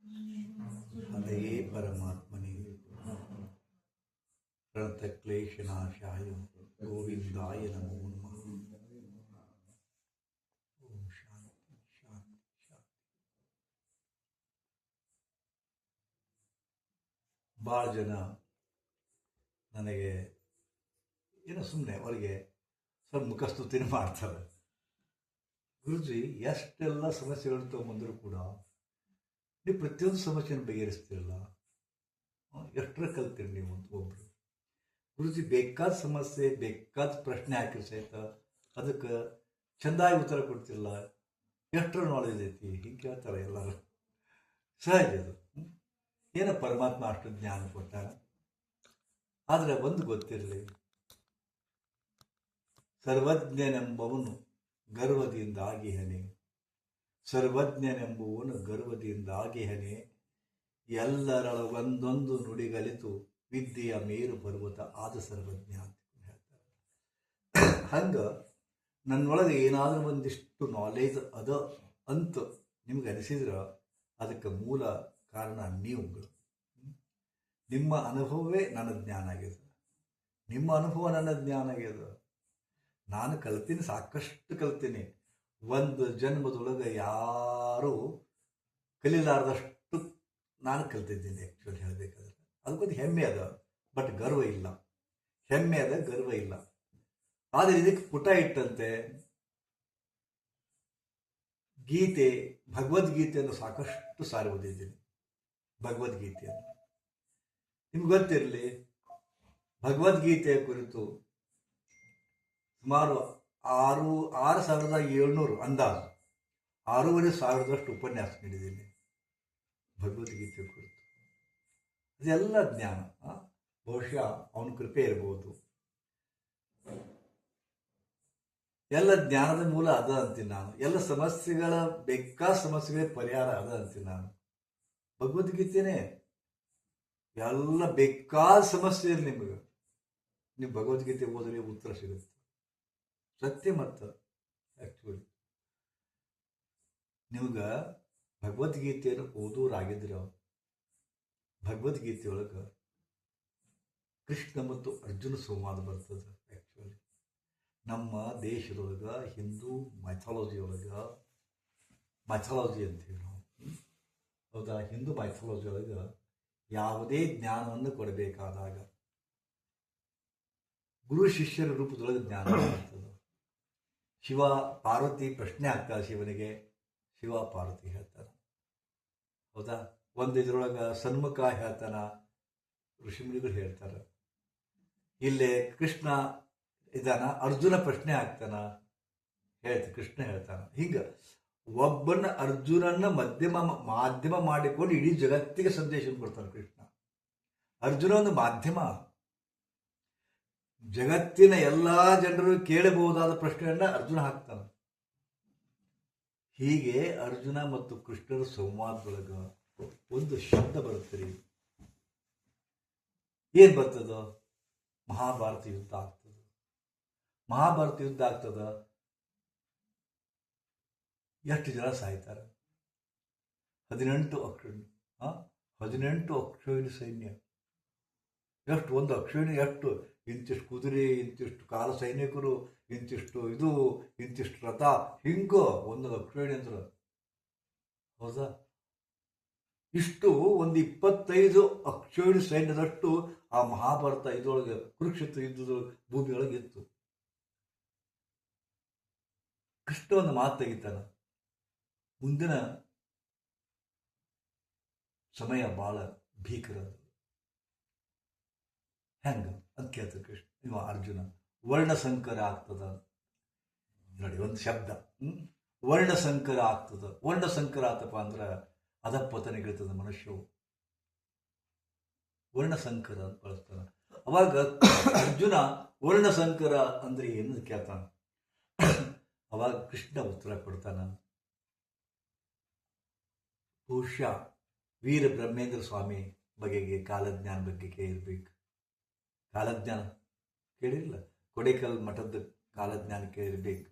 ಹರೆಯೇ ಪರಮಾತ್ಮನೇ ಪ್ರಣತಕ್ಲೇಶನಾಶಾಯ ಗೋವಿಂದಾಯ ನಮೋ ನಮಃ. ಓಂ ಶಾಂತಿ ಶಾಂತಿ ಶಾಂತಿ. ಭಾಳ ಜನ ನನಗೆ ಏನೋ ಸುಮ್ಮನೆ ಅವರಿಗೆ ಸ್ವಲ್ಪ ಮುಖಸ್ತುತಿನ ಮಾಡ್ತಾರೆ. ಗುರುಜಿ, ಎಷ್ಟೆಲ್ಲ ಸಮಸ್ಯೆಗಳು ತಗೊಂಬಂದರೂ ಕೂಡ ನೀವು ಪ್ರತಿಯೊಂದು ಸಮಸ್ಯೆಯನ್ನು ಬಗೆಹರಿಸ್ತಿರಲ್ಲ, ಎಷ್ಟರ ಕಲ್ತೀರಿ ನೀವು ಅಂತ ಒಬ್ಬರು. ಗುರುಜಿ, ಬೇಕಾದ ಸಮಸ್ಯೆ ಬೇಕಾದ ಪ್ರಶ್ನೆ ಹಾಕಿರಿ ಸಹಿತ ಅದಕ್ಕೆ ಚೆಂದಾಗಿ ಉತ್ತರ ಕೊಡ್ತಿರಲ್ಲ, ಎಷ್ಟರ ನಾಲೆಜ್ ಐತಿ ಹಿಂಗೆ ಕೇಳ್ತಾರೆ ಎಲ್ಲರೂ. ಸಹಜ ಅದು. ಏನೋ ಪರಮಾತ್ಮ ಅಷ್ಟು ಜ್ಞಾನ ಕೊಟ್ಟಾರ. ಆದರೆ ಒಂದು ಗೊತ್ತಿರಲಿ, ಸರ್ವಜ್ಞನೆಂಬವನು ಗರ್ವದಿಂದ ಆಗಿಹನೆ, ಸರ್ವಜ್ಞನೆಂಬುವನು ಗರ್ವದಿಂದ ಆಗಿಹನೆ, ಎಲ್ಲರಳ ಒಂದೊಂದು ನುಡಿಗಲಿತು ವಿದ್ಯೆಯ ಮೇರು ಪರ್ವತ ಆದ ಸರ್ವಜ್ಞ ಅಂತ ಹೇಳ್ತಾರೆ. ಹಂಗೆ ನನ್ನೊಳಗೆ ಏನಾದರೂ ಒಂದಿಷ್ಟು ನಾಲೇಜ್ ಅದ ಅಂತ ನಿಮ್ಗೆ ಅನಿಸಿದ್ರೆ ಅದಕ್ಕೆ ಮೂಲ ಕಾರಣ ನೀವುಗಳು. ನಿಮ್ಮ ಅನುಭವವೇ ನನ್ನ ಜ್ಞಾನ ಆಗ್ಯದ, ನಿಮ್ಮ ಅನುಭವ ನನ್ನ ಜ್ಞಾನ ಆಗ್ಯದ. ನಾನು ಕಲ್ತೀನಿ, ಸಾಕಷ್ಟು ಕಲ್ತೀನಿ. ಒಂದು ಜನ್ಮದೊಳಗೆ ಯಾರೂ ಕಲೀಲಾರ್ದಷ್ಟು ನಾನು ಕಲ್ತಿದ್ದೀನಿ. ಆ್ಯಕ್ಚುಲಿ ಹೇಳಬೇಕಾದ್ರೆ ಅದಕ್ಕೊಂದು ಹೆಮ್ಮೆ ಅದ, ಬಟ್ ಗರ್ವ ಇಲ್ಲ. ಹೆಮ್ಮೆ ಅದ, ಗರ್ವ ಇಲ್ಲ. ಆದರೆ ಇದಕ್ಕೆ ಪುಟ ಇಟ್ಟಂತೆ ಗೀತೆ, ಭಗವದ್ಗೀತೆಯನ್ನು ಸಾಕಷ್ಟು ಸಾರಿ ಓದಿದ್ದೀನಿ. ಭಗವದ್ಗೀತೆಯನ್ನು ನಿಮ್ಗೆ ಗೊತ್ತಿರಲಿ, ಭಗವದ್ಗೀತೆಯ ಕುರಿತು ಸುಮಾರು 6,700 ಅಂದಾಜು 6,500 ಉಪನ್ಯಾಸ ನೀಡಿದ್ದೀನಿ ಭಗವದ್ಗೀತೆ ಕುರಿತು. ಅದೆಲ್ಲ ಜ್ಞಾನ. ಬಹುಶಃ ಅವನ ಕೃಪೆ ಇರ್ಬೋದು. ಎಲ್ಲ ಜ್ಞಾನದ ಮೂಲ ಅದ ಅಂತೀನಿ ನಾನು. ಎಲ್ಲ ಸಮಸ್ಯೆಗಳ ಬೇಕಾದ ಸಮಸ್ಯೆಗಳಿಗೆ ಪರಿಹಾರ ಅದ ಅಂತೀನಿ ನಾನು. ಭಗವದ್ಗೀತೆನೇ ಎಲ್ಲ ಬೇಕಾದ ಸಮಸ್ಯೆ ಇರಲಿ ನಿಮಗೆ, ನೀವು ಭಗವದ್ಗೀತೆ ಓದಿದ್ರೆ ಉತ್ತರ ಸಿಗುತ್ತೆ. ಸತ್ಯ ಮತ್ತು ಆ್ಯಕ್ಚುಲಿ ನಿಮ್ಗೆ ಭಗವದ್ಗೀತೆಯನ್ನು ಓದೋರಾಗಿದ್ರೆ ಭಗವದ್ಗೀತೆಯೊಳಗೆ ಕೃಷ್ಣ ಮತ್ತು ಅರ್ಜುನ ಸಂವಾದ ಬರ್ತದೆ. ಆ್ಯಕ್ಚುಲಿ ನಮ್ಮ ದೇಶದೊಳಗೆ ಹಿಂದೂ ಮೈಥಾಲಜಿ ಅಂತೀವಿ ನಾವು. ಹೌದಾ? ಹಿಂದೂ ಮೈಥಾಲಜಿ ಒಳಗೆ ಯಾವುದೇ ಜ್ಞಾನವನ್ನು ಕೊಡಬೇಕಾದಾಗ ಗುರು ಶಿಷ್ಯರ ರೂಪದೊಳಗೆ ಜ್ಞಾನ ಬರ್ತದೆ. ಶಿವ ಪಾರ್ವತಿ ಪ್ರಶ್ನೆ ಆಗ್ತಾರೆ ಶಿವನಿಗೆ, ಶಿವ ಪಾರ್ವತಿ ಹೇಳ್ತಾನೆ. ಹೌದಾ? ಒಂದು ಇದ್ರೊಳಗೆ ಸನ್ಮುಖ ಹೇಳ್ತಾನ, ಋಷಿಮುನಿಗಳು ಹೇಳ್ತಾರೆ. ಇಲ್ಲೇ ಕೃಷ್ಣ ಇದಾನ, ಅರ್ಜುನ ಪ್ರಶ್ನೆ ಆಗ್ತಾನ, ಕೃಷ್ಣ ಹೇಳ್ತಾನ. ಹಿಂಗೆ ಒಬ್ಬನ ಅರ್ಜುನನ್ನ ಮಾಧ್ಯಮ ಮಾಡಿಕೊಂಡು ಇಡೀ ಜಗತ್ತಿಗೆ ಸಂದೇಶ ಕೊಡ್ತಾನೆ ಕೃಷ್ಣ. ಅರ್ಜುನ ಒಂದು ಮಾಧ್ಯಮ, ಜಗತ್ತಿನ ಎಲ್ಲಾ ಜನರು ಕೇಳಬಹುದಾದ ಪ್ರಶ್ನೆಯನ್ನ ಅರ್ಜುನ ಹಾಕ್ತಾನೆ. ಹೀಗೆ ಅರ್ಜುನ ಮತ್ತು ಕೃಷ್ಣರ ಸಂವಾದದೊಳಗ ಒಂದು ಶಬ್ದ ಬರುತ್ತೀರಿ. ಏನ್ ಬರ್ತದ? ಮಹಾಭಾರತ ಯುದ್ಧ ಆಗ್ತದ. ಮಹಾಭಾರತ ಯುದ್ಧ ಆಗ್ತದ. ಎಷ್ಟು ಜನ ಸಾಯ್ತಾರೆ? 18 ಅಕ್ಷೋಹಿಣಿ ಸೈನ್ಯ. ಎಷ್ಟು ಒಂದು ಅಕ್ಷೋಹಿಣಿ, ಎಷ್ಟು ಇಂತಿಷ್ಟು ಕುದುರೆ, ಇಂತಿಷ್ಟು ಕಾಲ ಸೈನಿಕರು, ಇಂತಿಷ್ಟು ಇದು, ಇಂತಿಷ್ಟು ರಥ, ಹಿಂಗೋ ಒಂದೊಂದು ಅಕ್ಷೋಹಿಣಿ ಅಂದ್ರೆ. ಹೌದಾ? ಇಷ್ಟು ಒಂದು 25 ಅಕ್ಷೋಹಿಣಿ ಸೈನ್ಯದಷ್ಟು ಆ ಮಹಾಭಾರತ ಇದರೊಳಗೆ, ಕುರುಕ್ಷೇತ್ರ ಯುದ್ಧದ ಭೂಮಿಯೊಳಗೆ ಇತ್ತು. ಕೃಷ್ಣ ಒಂದು ಮಾತು ತೆಗಿತಾನ, ಮುಂದಿನ ಸಮಯ ಬಹಳ ಭೀಕರ. ಹೆಂಗ ಅಂತ ಕೇಳ್ತಾರೆ ಕೃಷ್ಣ. ಇವ ಅರ್ಜುನ ವರ್ಣಸಂಕರ ಆಗ್ತದ ನೋಡಿ, ಒಂದು ಶಬ್ದ. ವರ್ಣಸಂಕರ ಆಗ್ತದ. ವರ್ಣಸಂಕರ ಆತಪ್ಪ ಅಂದ್ರೆ ಅಧಪತನಗಿರ್ತದ ಮನುಷ್ಯವು. ವರ್ಣಸಂಕರ ಅಂತ ಬಳಸ್ತಾನ. ಅವಾಗ ಅರ್ಜುನ ವರ್ಣಸಂಕರ ಅಂದ್ರೆ ಏನು ಕೇಳ್ತಾನ. ಅವಾಗ ಕೃಷ್ಣ ಉತ್ತರ ಕೊಡ್ತಾನ. ಬಹುಶಃ ವೀರ ಬ್ರಹ್ಮೇಂದ್ರ ಸ್ವಾಮಿ ಬಗೆಗೆ ಕಾಲಜ್ಞಾನ ಬಗ್ಗೆ ಕೇಳಿರ್ಬೇಕು. ಕಾಲಜ್ಞಾನ ಕೇಳಿರಲಿಲ್ಲ? ಕೊಡೇಕಲ್ ಮಠದ ಕಾಲಜ್ಞಾನ ಕೇಳಿರ್ಬೇಕು.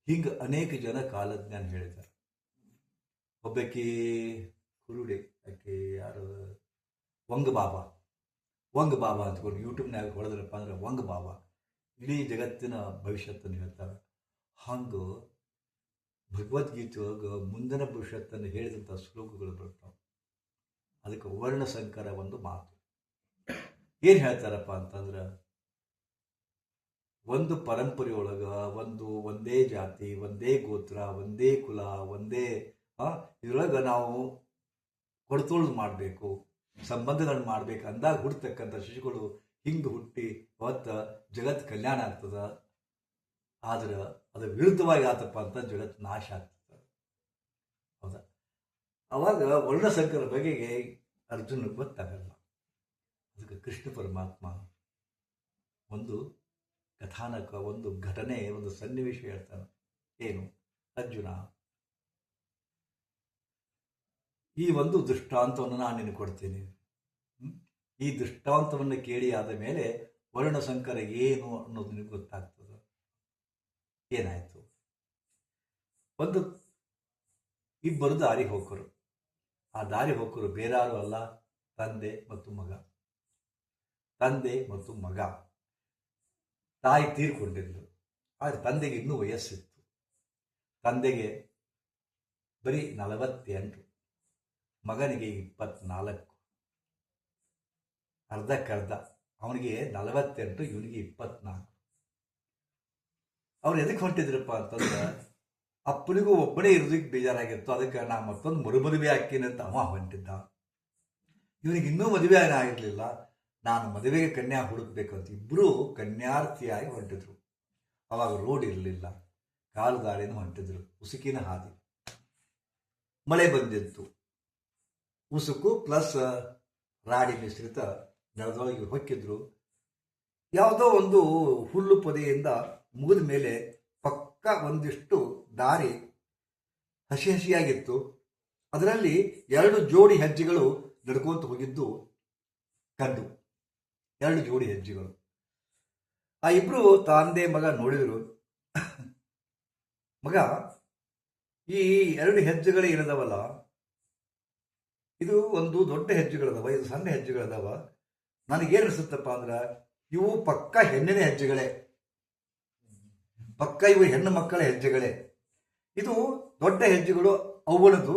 ಹಿಂಗೆ ಅನೇಕ ಜನ ಕಾಲಜ್ಞಾನ ಹೇಳಿದ್ದಾರೆ. ಒಬ್ಬಾಕಿ ಹುರುಡೆ ಆಕೆ ಯಾರು ವಂಗ ಬಾಬಾ ಅಂದ್ಕೊಂಡು ಯೂಟ್ಯೂಬ್ನಾಗ ಹೊಡೆದ್ರಪ್ಪ ಅಂದ್ರೆ ವಂಗ ಬಾಬಾ ಇಡೀ ಜಗತ್ತಿನ ಭವಿಷ್ಯತ್ತನ್ನು ಹೇಳ್ತಾರೆ. ಹಂಗೆ ಭಗವದ್ಗೀತೆ ಒಳಗೆ ಮುಂದಿನ ಭವಿಷ್ಯತ್ತನ್ನು ಹೇಳಿದಂಥ ಶ್ಲೋಕಗಳು ಬರ್ತಾವೆ. ಅದಕ್ಕೆ ವರ್ಣಸಂಕರ ಒಂದು ಮಾತು. ಏನು ಹೇಳ್ತಾರಪ್ಪ ಅಂತಂದ್ರೆ, ಒಂದು ಪರಂಪರೆಯೊಳಗೆ ಒಂದೇ ಜಾತಿ, ಒಂದೇ ಗೋತ್ರ, ಒಂದೇ ಕುಲ, ಒಂದೇ ಇದ್ರೊಳಗೆ ನಾವು ಕೊಡ್ತೋಳು ಮಾಡಬೇಕು, ಸಂಬಂಧಗಳನ್ನ ಮಾಡ್ಬೇಕು ಅಂದಾಗ ಹುಡ್ತಕ್ಕಂಥ ಶಿಶುಗಳು ಹಿಂಗೆ ಹುಟ್ಟಿ ಅವತ್ತು ಜಗತ್ತು ಕಲ್ಯಾಣ ಆಗ್ತದ. ಆದ್ರೆ ಅದು ವಿರುದ್ಧವಾಗಿ ಆತಪ್ಪ ಅಂತ ಜಗತ್ತು ನಾಶ ಆಗ್ತದೆ. ಹೌದಾ? ಅವಾಗ ವರ್ಣಸಂಕರ ಬಗೆಗೆ ಅರ್ಜುನಿಗೆ ಗೊತ್ತಾಗಲ್ಲ. ಅದಕ್ಕೆ ಕೃಷ್ಣ ಪರಮಾತ್ಮ ಒಂದು ಕಥಾನಕ, ಒಂದು ಘಟನೆ, ಒಂದು ಸನ್ನಿವೇಶ ಹೇಳ್ತಾನೆ. ಏನು? ಅರ್ಜುನ, ಈ ಒಂದು ದೃಷ್ಟಾಂತವನ್ನು ನಾನು ನಿನಗೆ ಕೊಡ್ತೀನಿ. ಈ ದೃಷ್ಟಾಂತವನ್ನು ಕೇಳಿ ಆದ ಮೇಲೆ ವರ್ಣಸಂಕರ ಏನು ಅನ್ನೋದು ನಿನಗೆ ಗೊತ್ತಾಗ್ತದೆ. ಏನಾಯ್ತು? ಒಂದು ಇಬ್ಬರು ದಾರಿ ಹೋಗರು. ಆ ದಾರಿ ಹೋಗರು ಬೇರಾರು ಅಲ್ಲ, ತಂದೆ ಮತ್ತು ಮಗ. ತಂದೆ ಮತ್ತು ಮಗ. ತಾಯಿ ತೀರ್ಕೊಂಡಿದ್ರು. ಆದರೆ ತಂದೆಗೆ ಇನ್ನೂ ವಯಸ್ಸಿತ್ತು. ತಂದೆಗೆ ಬರೀ 48, ಮಗನಿಗೆ 24. ಅರ್ಧಕ್ಕರ್ಧ. ಅವನಿಗೆ 48, ಇವನಿಗೆ 24. ಅವ್ರು ಎದಕ್ಕೆ ಹೊಂಟಿದ್ರಪ್ಪ ಅಂತಂದ್ರೆ, ಅಪ್ಪನಿಗೂ ಒಬ್ಬನೇ ಇರೋದಕ್ಕೆ ಬೇಜಾರಾಗಿತ್ತು. ಅದಕ್ಕೆ ನಾ ಮತ್ತೊಂದು ಮದುವೆ ಹಾಕಿನಿ ಅಂತ ಅವ ಹೊಂಟಿದ್ದ. ಇವನಿಗೆ ಇನ್ನೂ ಮದುವೆ ಆಗಿರಲಿಲ್ಲ. ನಾನು ಮದುವೆಗೆ ಕನ್ಯಾ ಹುಡುಕ್ಬೇಕಂತ ಇಬ್ಬರು ಕನ್ಯಾರ್ಥಿಯಾಗಿ ಹೊಂಟಿದ್ರು. ಅವಾಗ ರೋಡ್ ಇರಲಿಲ್ಲ, ಕಾಲು ದಾರಿನೂ ಹೊಂಟಿದ್ರು, ಉಸುಕಿನ ಹಾದಿ. ಮಳೆ ಬಂದಿತ್ತು. ಉಸುಕು ಪ್ಲಸ್ ರಾಡಿ ಮಿಶ್ರಿತ ನೆಲದೊಳಗೆ ಹೊಕ್ಕಿದ್ರು. ಯಾವುದೋ ಒಂದು ಹುಲ್ಲು ಪೊದೆಯಿಂದ ಮುಗಿದ ಮೇಲೆ ಪಕ್ಕ ಒಂದಿಷ್ಟು ದಾರಿ ಹಸಿಯಾಗಿತ್ತು. ಅದರಲ್ಲಿ 2 ಜೋಡಿ ಹೆಜ್ಜೆಗಳು ನಡ್ಕೊಂತ ಹೋಗಿದ್ದು ಕಂಡು. 2 ಜೋಡಿ ಹೆಜ್ಜೆಗಳು. ಆ ಇಬ್ರು ತಂದೆ ಮಗ ನೋಡಿದ್ರು. ಮಗ, ಈ 2 ಹೆಜ್ಜೆಗಳು ಏನದವಲ್ಲ, ಇದು ಒಂದು ದೊಡ್ಡ ಹೆಜ್ಜೆಗಳದವ, ಇದು ಸಣ್ಣ ಹೆಜ್ಜೆಗಳದವ. ನನಗೇನು ಅನಿಸುತ್ತಪ್ಪ ಅಂದ್ರೆ, ಇವು ಪಕ್ಕ ಹೆಣ್ಣಿನ ಹೆಜ್ಜೆಗಳೇ, ಪಕ್ಕ ಇವು ಹೆಣ್ಣು ಮಕ್ಕಳ ಹೆಜ್ಜೆಗಳೇ. ಇದು ದೊಡ್ಡ ಹೆಜ್ಜೆಗಳು ಅವುಗಳದ್ದು,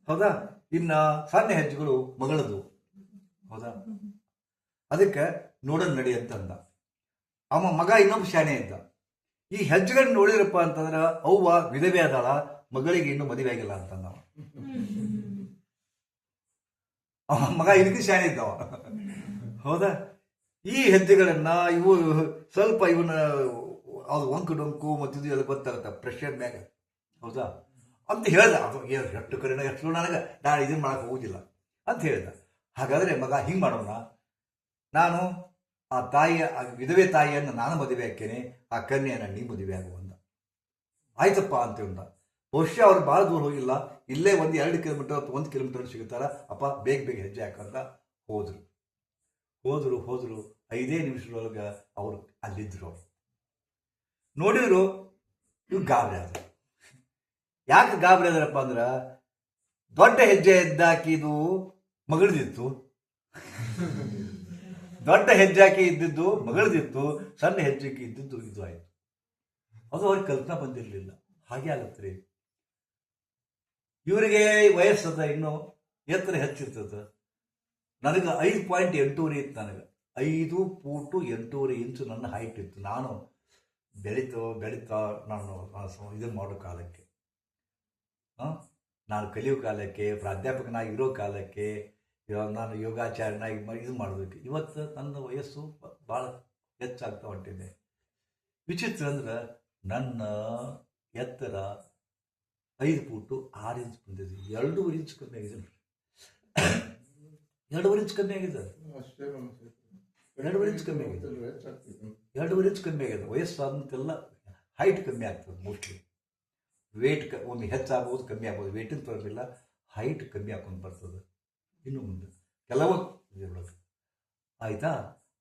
ಹೌದಾ? ಇನ್ನ ಸಣ್ಣ ಹೆಜ್ಜೆಗಳು ಮಗಳದು, ಹೌದಾ? ಅದಕ್ಕೆ ನೋಡೋಣ ನಡಿ ಅಂತಂದ. ಅವ ಮಗ ಇನ್ನೊಬ್ಬ ಶಾಣೆ ಇದ್ದ. ಈ ಹೆಜ್ಜೆಗಳನ್ನ ನೋಡಿದ್ರಪ್ಪ ಅಂತಂದ್ರೆ ಅವ್ವ ವಿಧವೆ ಆದಾಳ, ಮಗಳಿಗೆ ಇನ್ನೂ ಮದುವೆ ಆಗಿಲ್ಲ ಅಂತಂದ. ಅವ ಮಗ ಇದಕ್ಕೆ ಶಾಣೆ ಇದ್ದವ, ಹೌದಾ? ಈ ಹೆಜ್ಜೆಗಳನ್ನ ಇವು ಸ್ವಲ್ಪ ಇವನ್ನ ಅದು ಒಂಕು ಡೊಂಕು ಮತ್ತಿದು ಎಲ್ಲ ಗೊತ್ತಾಗತ್ತ ಪ್ರೆಷರ್ ಮ್ಯಾಗ, ಹೌದಾ ಅಂತ ಹೇಳ್ದ. ಅದು ಎಷ್ಟು ಕರೆನ ಎಷ್ಟು ನನಗೆ ನಾನು ಇದನ್ನ ಮಾಡಕ್ಕೆ ಹೋಗುದಿಲ್ಲ ಅಂತ ಹೇಳ್ದ. ಹಾಗಾದ್ರೆ ಮಗ ಹಿಂಗೆ ಮಾಡೋಣ, ನಾನು ಆ ತಾಯಿಯ ವಿಧವೆ ತಾಯಿಯನ್ನು ನಾನು ಮದುವೆ ಹಾಕೇನೆ, ಆ ಕನ್ಯೆಯನ್ನು ನೀ ಮದುವೆ ಆಗುವಂದ. ಆಯ್ತಪ್ಪ ಅಂತ ಹೇಳ್ದ. ಬಹುಶಃ ಅವ್ರು ಭಾಳ ದೂರ ಹೋಗಿಲ್ಲ, ಇಲ್ಲೇ 1-2 ಕಿಲೋಮೀಟರ್ ಅಥವಾ 1 ಕಿಲೋಮೀಟರ್ ಸಿಗುತ್ತಾರ. ಅಪ್ಪ ಬೇಗ ಹೆಜ್ಜೆ ಹಾಕಂತ ಹೋದ್ರು. 5 ನಿಮಿಷದೊಳಗೆ ಅವರು ಅಲ್ಲಿದ್ರು. ನೋಡಿದ್ರು, ಇವ್ ಗಾಬರಿ ಆದ್ರು. ಯಾಕೆ ಗಾಬರಿ ಆದ್ರಪ್ಪ ಅಂದ್ರ, ದೊಡ್ಡ ಹೆಜ್ಜೆ ಎದ್ದಾಕಿದು ಮಗಳದಿತ್ತು, ದೊಡ್ಡ ಹೆಜ್ಜೆ ಹಾಕಿ ಇದ್ದಿದ್ದು ಮಗಳದಿತ್ತು, ಸಣ್ಣ ಹೆಜ್ಜೆಗೆ ಇದ್ದಿದ್ದು ಇದು ಆಯ್ತು. ಅದು ಅವ್ರಿಗೆ ಕಲ್ಪನಾ ಬಂದಿರಲಿಲ್ಲ. ಹಾಗೆ ಆಗುತ್ತೆ. ಇವರಿಗೆ ವಯಸ್ಸದ, ಇನ್ನು ಎತ್ತರ ಹೆಚ್ಚಿರ್ತದ. ನನಗೆ 5.8 ಇತ್ತು. ನನಗೆ 5 ಫೂಟು 8 ಇಂಚು ನನ್ನ ಹೈಟ್ ಇತ್ತು. ನಾನು ಬೆಳೀತಾ ನಾನು ಇದನ್ನು ಮಾಡೋ ಕಾಲಕ್ಕೆ, ನಾನು ಕಲಿಯೋ ಕಾಲಕ್ಕೆ, ಪ್ರಾಧ್ಯಾಪಕನಾಗಿ ಇರೋ ಕಾಲಕ್ಕೆ, ನಾನು ಯೋಗಾಚಾರ್ಯನಾಗಿ ಇದು ಮಾಡಬೇಕು. ಇವತ್ತು ನನ್ನ ವಯಸ್ಸು ಭಾಳ ಹೆಚ್ಚಾಗ್ತಾ ಹೊಂಟಿದೆ. ವಿಚಿತ್ರ ಅಂದ್ರೆ, ನನ್ನ ಎತ್ತರ 5 ಫೂಟು 6 ಇಂಚ್ ಬಂದಿದೆ. 2.5 ಇಂಚ್ ಕಮ್ಮಿ ಆಗಿದೆ. 2.5 ಇಂಚ್ ಕಮ್ಮಿ ಆಗಿದೆ. 2.5 ಇಂಚ್ ಕಮ್ಮಿ ಆಗಿದೆ. 2.5 ಇಂಚ್ ಕಮ್ಮಿ ಆಗಿದೆ. ವಯಸ್ಸಾದಂತೆಲ್ಲ ಹೈಟ್ ಕಮ್ಮಿ ಆಗ್ತದೆ. ಮೋಸ್ಟ್ಲಿ ವೇಟ್ ಒಮ್ಮೆ ಹೆಚ್ಚಾಗ್ಬೋದು, ಕಮ್ಮಿ ಆಗ್ಬೋದು. ವೇಟಿನ ಬರೋದಿಲ್ಲ, ಹೈಟ್ ಕಮ್ಮಿ ಹಾಕೊಂಡು ಬರ್ತದೆ ಇನ್ನು ಮುಂದೆ ಕೆಲವು ಆಯ್ತಾ.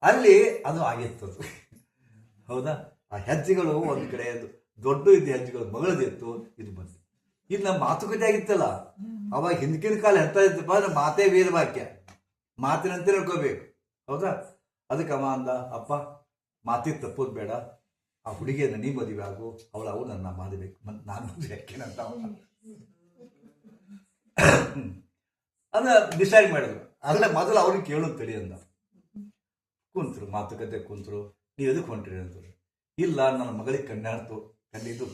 ಅಲ್ಲಿ ಅದು ಆಗಿರ್ತದೆ, ಹೌದಾ? ಆ ಹೆಜ್ಜೆಗಳು ಒಂದು ಕಡೆ ದೊಡ್ಡ ಇದ್ದ ಹೆಜ್ಜೆಗಳು ಮಗಳದಿತ್ತು, ಇದು ಬಂತು. ಇದು ನಮ್ಮ ಮಾತುಕತೆ ಆಗಿತ್ತಲ್ಲ, ಅವಾಗ ಹಿಂದಕಿನ ಕಾಲ ಎಂತ ಇತ್ತಪ್ಪ ಅಂದ್ರೆ ಮಾತೇ ವೇದ ವಾಕ್ಯ, ಮಾತಿನಂತೆ ನಡ್ಕೋಬೇಕು. ಹೌದಾ? ಅದಕ್ಕೆ ಅವ ಅಂದ, ಅಪ್ಪ ಮಾತಿಗೆ ತಪ್ಪೋದು ಬೇಡ, ಆ ಹುಡುಗಿಯನ್ನು ನೀ ಮದುವೆ ಆಗು, ಅವಳು ನನ್ನ ಮಾಡಬೇಕು, ನಾನು ಮದುವೆ ಹಾಕೇನಂತ ಅದ ಡಿಸೈಡ್ ಮಾಡಿದ್ರು. ಅಲ್ಲ ಮೊದಲು ಅವ್ರಿಗೆ ಕೇಳೋದು ತಡಿ ಅಂದ. ಕುಂತರು, ಮಾತುಕತೆ ಕುಂತರು. ನೀವು ಎದಕ್ಕೆ ಹೊಂಟ್ರಿ ಅಂತರು. ಇಲ್ಲ, ನನ್ನ ಮಗಳಿಗೆ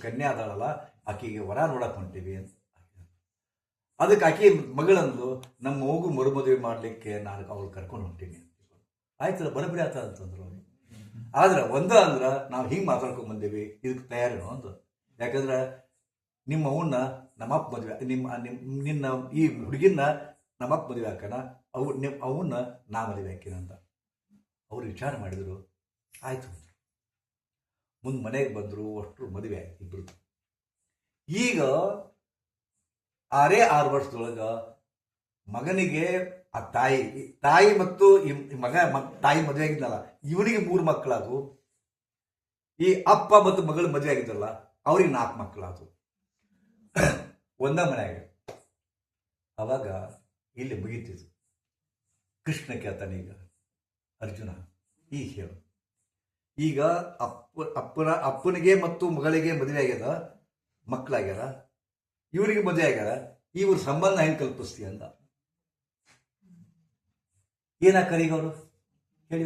ಕನ್ಯಾ ಅದಾಳಲ್ಲ, ಆಕೆಗೆ ವರ ನೋಡಕ್ ಹೊಂಟೀವಿ ಅಂತ. ಅದಕ್ಕೆ ಆಕೆ ಮಗಳಂದು ನಮ್ಮ ಮಗು ಮರುಮದುವೆ ಮಾಡ್ಲಿಕ್ಕೆ ನಾನು ಅವ್ಳು ಕರ್ಕೊಂಡು ಹೊಂಟೀನಿ ಅಂತ. ಆಯ್ತಲ್ಲ, ಬರಬರಿ ಆತ ಅಂತಂದ್ರು ಅವ್ರು. ಆದ್ರೆ ಅಂದ್ರ ನಾವು ಹಿಂಗೆ ಮಾತಾಡ್ಕೊಂಡ್ ಬಂದೇವಿ, ಇದಕ್ಕೆ ತಯಾರೇನು ಅಂದ. ಯಾಕಂದ್ರೆ ನಿಮ್ಮ ಅವನ್ನ ನಮ್ಮಪ್ಪ ಮದುವೆ, ನಿನ್ನ ಈ ಹುಡುಗಿನ ನಮ್ಮಪ್ಪ ಮದುವೆ ಹಾಕೋಣ, ಅವನ್ನ ನಾ ಮದುವೆ ಹಾಕಿನಂತ. ಅವ್ರು ವಿಚಾರ ಮಾಡಿದ್ರು. ಆಯ್ತು, ಮುಂದೆ ಮನೆಗೆ ಬಂದರು, ಅಷ್ಟರು ಮದುವೆ ಆಯ್ತು ಇಬ್ರು. ಈಗ 6 ವರ್ಷದೊಳಗ ಮಗನಿಗೆ ಆ ತಾಯಿ ಮತ್ತು ತಾಯಿ ಮದುವೆ ಆಗಿದ್ದಲ್ಲ, ಇವನಿಗೆ 3 ಮಕ್ಕಳಾದವು. ಈ ಅಪ್ಪ ಮತ್ತು ಮಗಳು ಮದುವೆ ಆಗಿದ್ದಲ್ಲ, ಅವ್ರಿಗೆ 4 ಮಕ್ಕಳಾದವು ಒಂದ ಮನೆಯಾಗ. ಅವಾಗ ಇಲ್ಲಿ ಮುಗಿತಿದ್ರು. ಕೃಷ್ಣ ಕೇಳ್ತಾನೆ, ಈಗ ಅರ್ಜುನ ಈಗ ಹೇಳು, ಈಗ ಅಪ್ಪನಿಗೆ ಮತ್ತು ಮಗಳಿಗೆ ಮದುವೆ ಆಗ್ಯದ, ಮಕ್ಕಳಾಗ್ಯಾರ, ಇವರಿಗೆ ಮದುವೆ ಆಗ್ಯಾರ, ಇವ್ರ ಸಂಬಂಧ ಹೆಂಗೆ ಕಲ್ಪಿಸ್ತೀಯ ಅಂತ. ಏನಾಕ್ಕಾರ ಈಗ ಅವರು ಹೇಳಿ,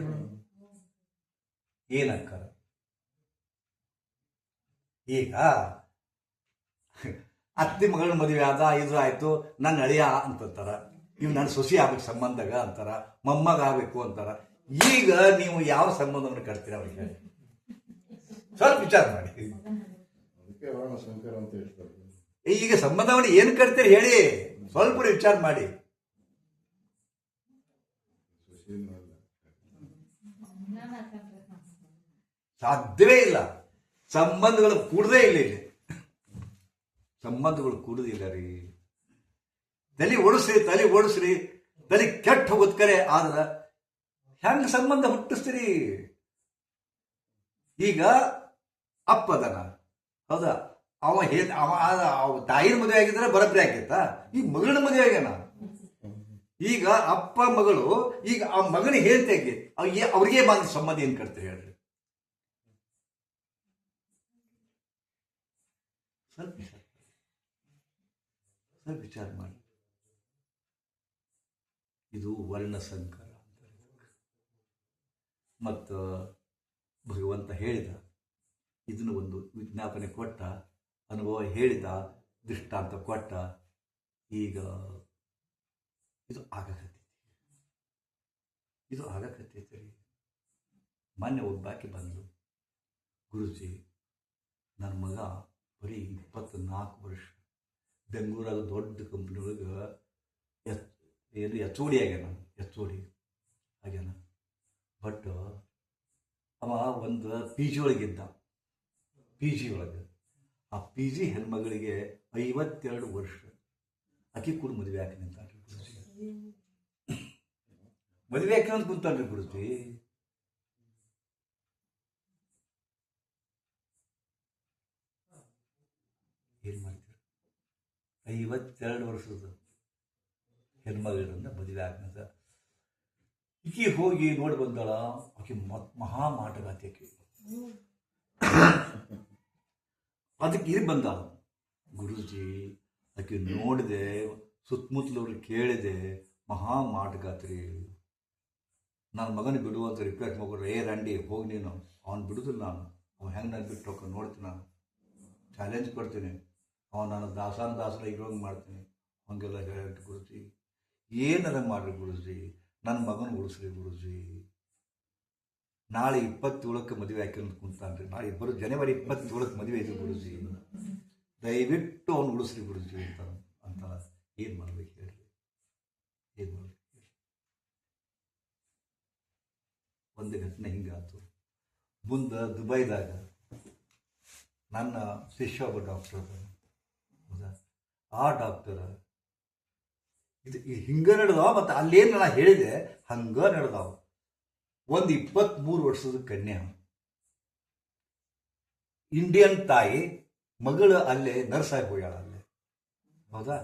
ಏನಾಕ್ಕಾರ? ಈಗ ಅತ್ತಿ ಮಗಳ ಮದುವೆ ಆದ, ಇದು ಆಯ್ತು, ನನ್ನ ಅಳಿಯ ಅಂತಾರ, ಇವ್ ನನ್ನ ಸೊಸಿ ಆಗ್ಬೇಕು ಸಂಬಂಧಗ ಅಂತಾರ, ಮೊಮ್ಮಗ ಆಗ್ಬೇಕು ಅಂತಾರ. ಈಗ ನೀವು ಯಾವ ಸಂಬಂಧವನ್ನು ಕಟ್ತೀರ ಅವ್ರಿಗೆ ಹೇಳಿ, ಸ್ವಲ್ಪ ವಿಚಾರ ಮಾಡಿ. ಈಗ ಸಂಬಂಧವನ್ನು ಏನು ಕಟ್ತೀರಿ ಹೇಳಿ, ಸ್ವಲ್ಪ ವಿಚಾರ ಮಾಡಿ. ಸಾಧ್ಯವೇ ಇಲ್ಲ. ಸಂಬಂಧಗಳು ಕೂಡದೇ ಇಲ್ಲ, ಇಲ್ಲಿ ಸಂಬಂಧಗಳು ಕೂಡುದಿಲ್ಲ ರೀ. ತಲೆ ಓಡಿಸ್ರಿ, ತಲೆ ಕೆಟ್ಟ ಹೋಗೋದ್ ಕರೆ. ಆದ್ರ ಹೆಂಗ ಸಂಬಂಧ ಹುಟ್ಟಿಸ್ತೀರಿ? ಈಗ ಅಪ್ಪದನ, ಹೌದಾ, ಅವ ತಾಯಿನ ಮದುವೆ ಆಗಿದ್ರೆ ಬರಬ್ರಿ ಆಕೈತ. ಈ ಮಗಳನ್ನ ಮದುವೆ ಆಗ್ಯಾನ. ಈಗ ಅಪ್ಪ ಮಗಳು, ಈಗ ಆ ಮಗನಿಗೆ ಹೇಳ್ತೇಗೆ ಅವ್ರಿಗೆ ಮಾತ್ರ ಸಂಬಂಧ ಏನ್ ಕಟ್ತೀರಿ ಹೇಳ್ರಿ? ಸ್ವಲ್ಪ ವಿಚಾರ ಮಾಡಿ. ಇದು ವರ್ಣಸಂಕರ ಮತ್ತು ಭಗವಂತ ಹೇಳಿದ, ಇದನ್ನು ಒಂದು ವಿಜ್ಞಾಪನೆ ಕೊಟ್ಟ, ಅನುಭವ ಹೇಳಿದ, ದೃಷ್ಟಾಂತ ಕೊಟ್ಟ. ಈಗ ಇದು ಆಗಕತ್ತೈತಿ. ಮೊನ್ನೆ ಒಬ್ಬಾಕಿ ಬಂದು, ಗುರುಜಿ ನನ್ನ ಮಗ ಬರೀ 24 ವರ್ಷ, ಬೆಂಗಳೂರಾಗ ದೊಡ್ಡ ಕಂಪ್ನಿ ಒಳಗೆ ಎಚ್.ಓ.ಡಿ ಆಗ್ಯಾನ. ಬಟ್ ಅವ ಒಂದು PG ಒಳಗಿದ್ದ. PG ಒಳಗೆ ಆ PG ಹೆಣ್ಮಗಳಿಗೆ 52 ವರ್ಷ, ಅಕ್ಕಿ ಕೂಡ ಮದುವೆ ಹಾಕಿ ನಿಂತಾಳ್ರಿ ಗುರುಜಿ. ಮದುವೆ ಹಾಕಿ ಅಂತ ಕುಂತಾಳ್ರಿ ಗುರುಜಿ. ಏನ್ ಮಾಡ್ತೀರ? 52 ವರ್ಷದ ಹೆಣ್ಮಗಳನ್ನ ಮದುವೆ ಆಗ್ನದ. ಈಕಿ ಹೋಗಿ ನೋಡಿ ಬಂದಾಳ. ಆಕೆ ಮಹಾ ಮಾಟಗಾತಿ ಆಕೆ. ಅದಕ್ಕೆ ಇಲ್ಲಿ ಬಂದಾಳ. ಗುರುಜಿ ಆಕೆ ನೋಡಿದೆ, ಸುತ್ತಮುತ್ತಲವ್ರಿಗೆ ಕೇಳಿದೆ, ಮಹಾ ಮಾಟಗಾತ್ರಿ. ನನ್ನ ಮಗನ ಬಿಡುವಂತ ರಿಕ್ವೆಸ್ಟ್ ಮಾಡ್ಕೊಡ್ರೆ, ರಂಡಿ ಹೋಗಿ ನೀನು, ಅವನು ಬಿಡುದಿಲ್ಲ, ಅವ್ನು ಹೆಂಗೆ ನಾನು ಬಿಟ್ಟು ಹೋಗಿ ನೋಡ್ತೀನಿ, ನಾನು ಚಾಲೆಂಜ್ ಕೊಡ್ತೀನಿ, ಅವನು ನಾನು ದಾಸನ ಇರೋಂಗೆ ಮಾಡ್ತೀನಿ, ಹಂಗೆಲ್ಲ ಹೇಳಿ ಗುರುಜಿ. ಏನಾರ ಮಾಡ್ರಿ ಗುರುಜಿ, ನನ್ನ ಮಗನ ಉಳಿಸ್ರಿ ಗುರುಜಿ. ನಾಳೆ 27ಕ್ಕೆ ಮದುವೆ ಹಾಕಿ ಅಂತ ಕುಂತಾನ್ರಿ. ನಾಳೆ ಜನವರಿ 27ಕ್ಕೆ ಮದುವೆ ಇದೆ ಗುರುಜಿ, ದಯವಿಟ್ಟು ಅವ್ನು ಉಳಿಸ್ರಿ ಗುರುಜಿ ಅಂತ. ಏನು ಮಾಡ್ಬೇಕು ಹೇಳಿ? ಒಂದು ಘಟನೆ ಹಿಂಗಾತು. ಮುಂದೆ ದುಬೈದಾಗ ನನ್ನ ಶಿಷ್ಯ ಒಬ್ಬ ಡಾಕ್ಟರ್ ಅದ, ಹೌದಾ, ಆ ಡಾಕ್ಟರ್ ಇದು ಹಿಂಗ ನಡೆದಾವ. ಮತ್ತು ಅಲ್ಲೇನು ನಾನು ಹೇಳಿದೆ ಹಂಗ ನಡೆದಾವ. ಒಂದು 23 ವರ್ಷದ ಕನ್ಯಾ, ಇಂಡಿಯನ್ ತಾಯಿ, ಮಗಳು ಅಲ್ಲೇ ನರ್ಸ್ ಆಗಿ ಹೋಗ್ಯಾಳ. ಅಲ್ಲೇ ಹೌದಾ?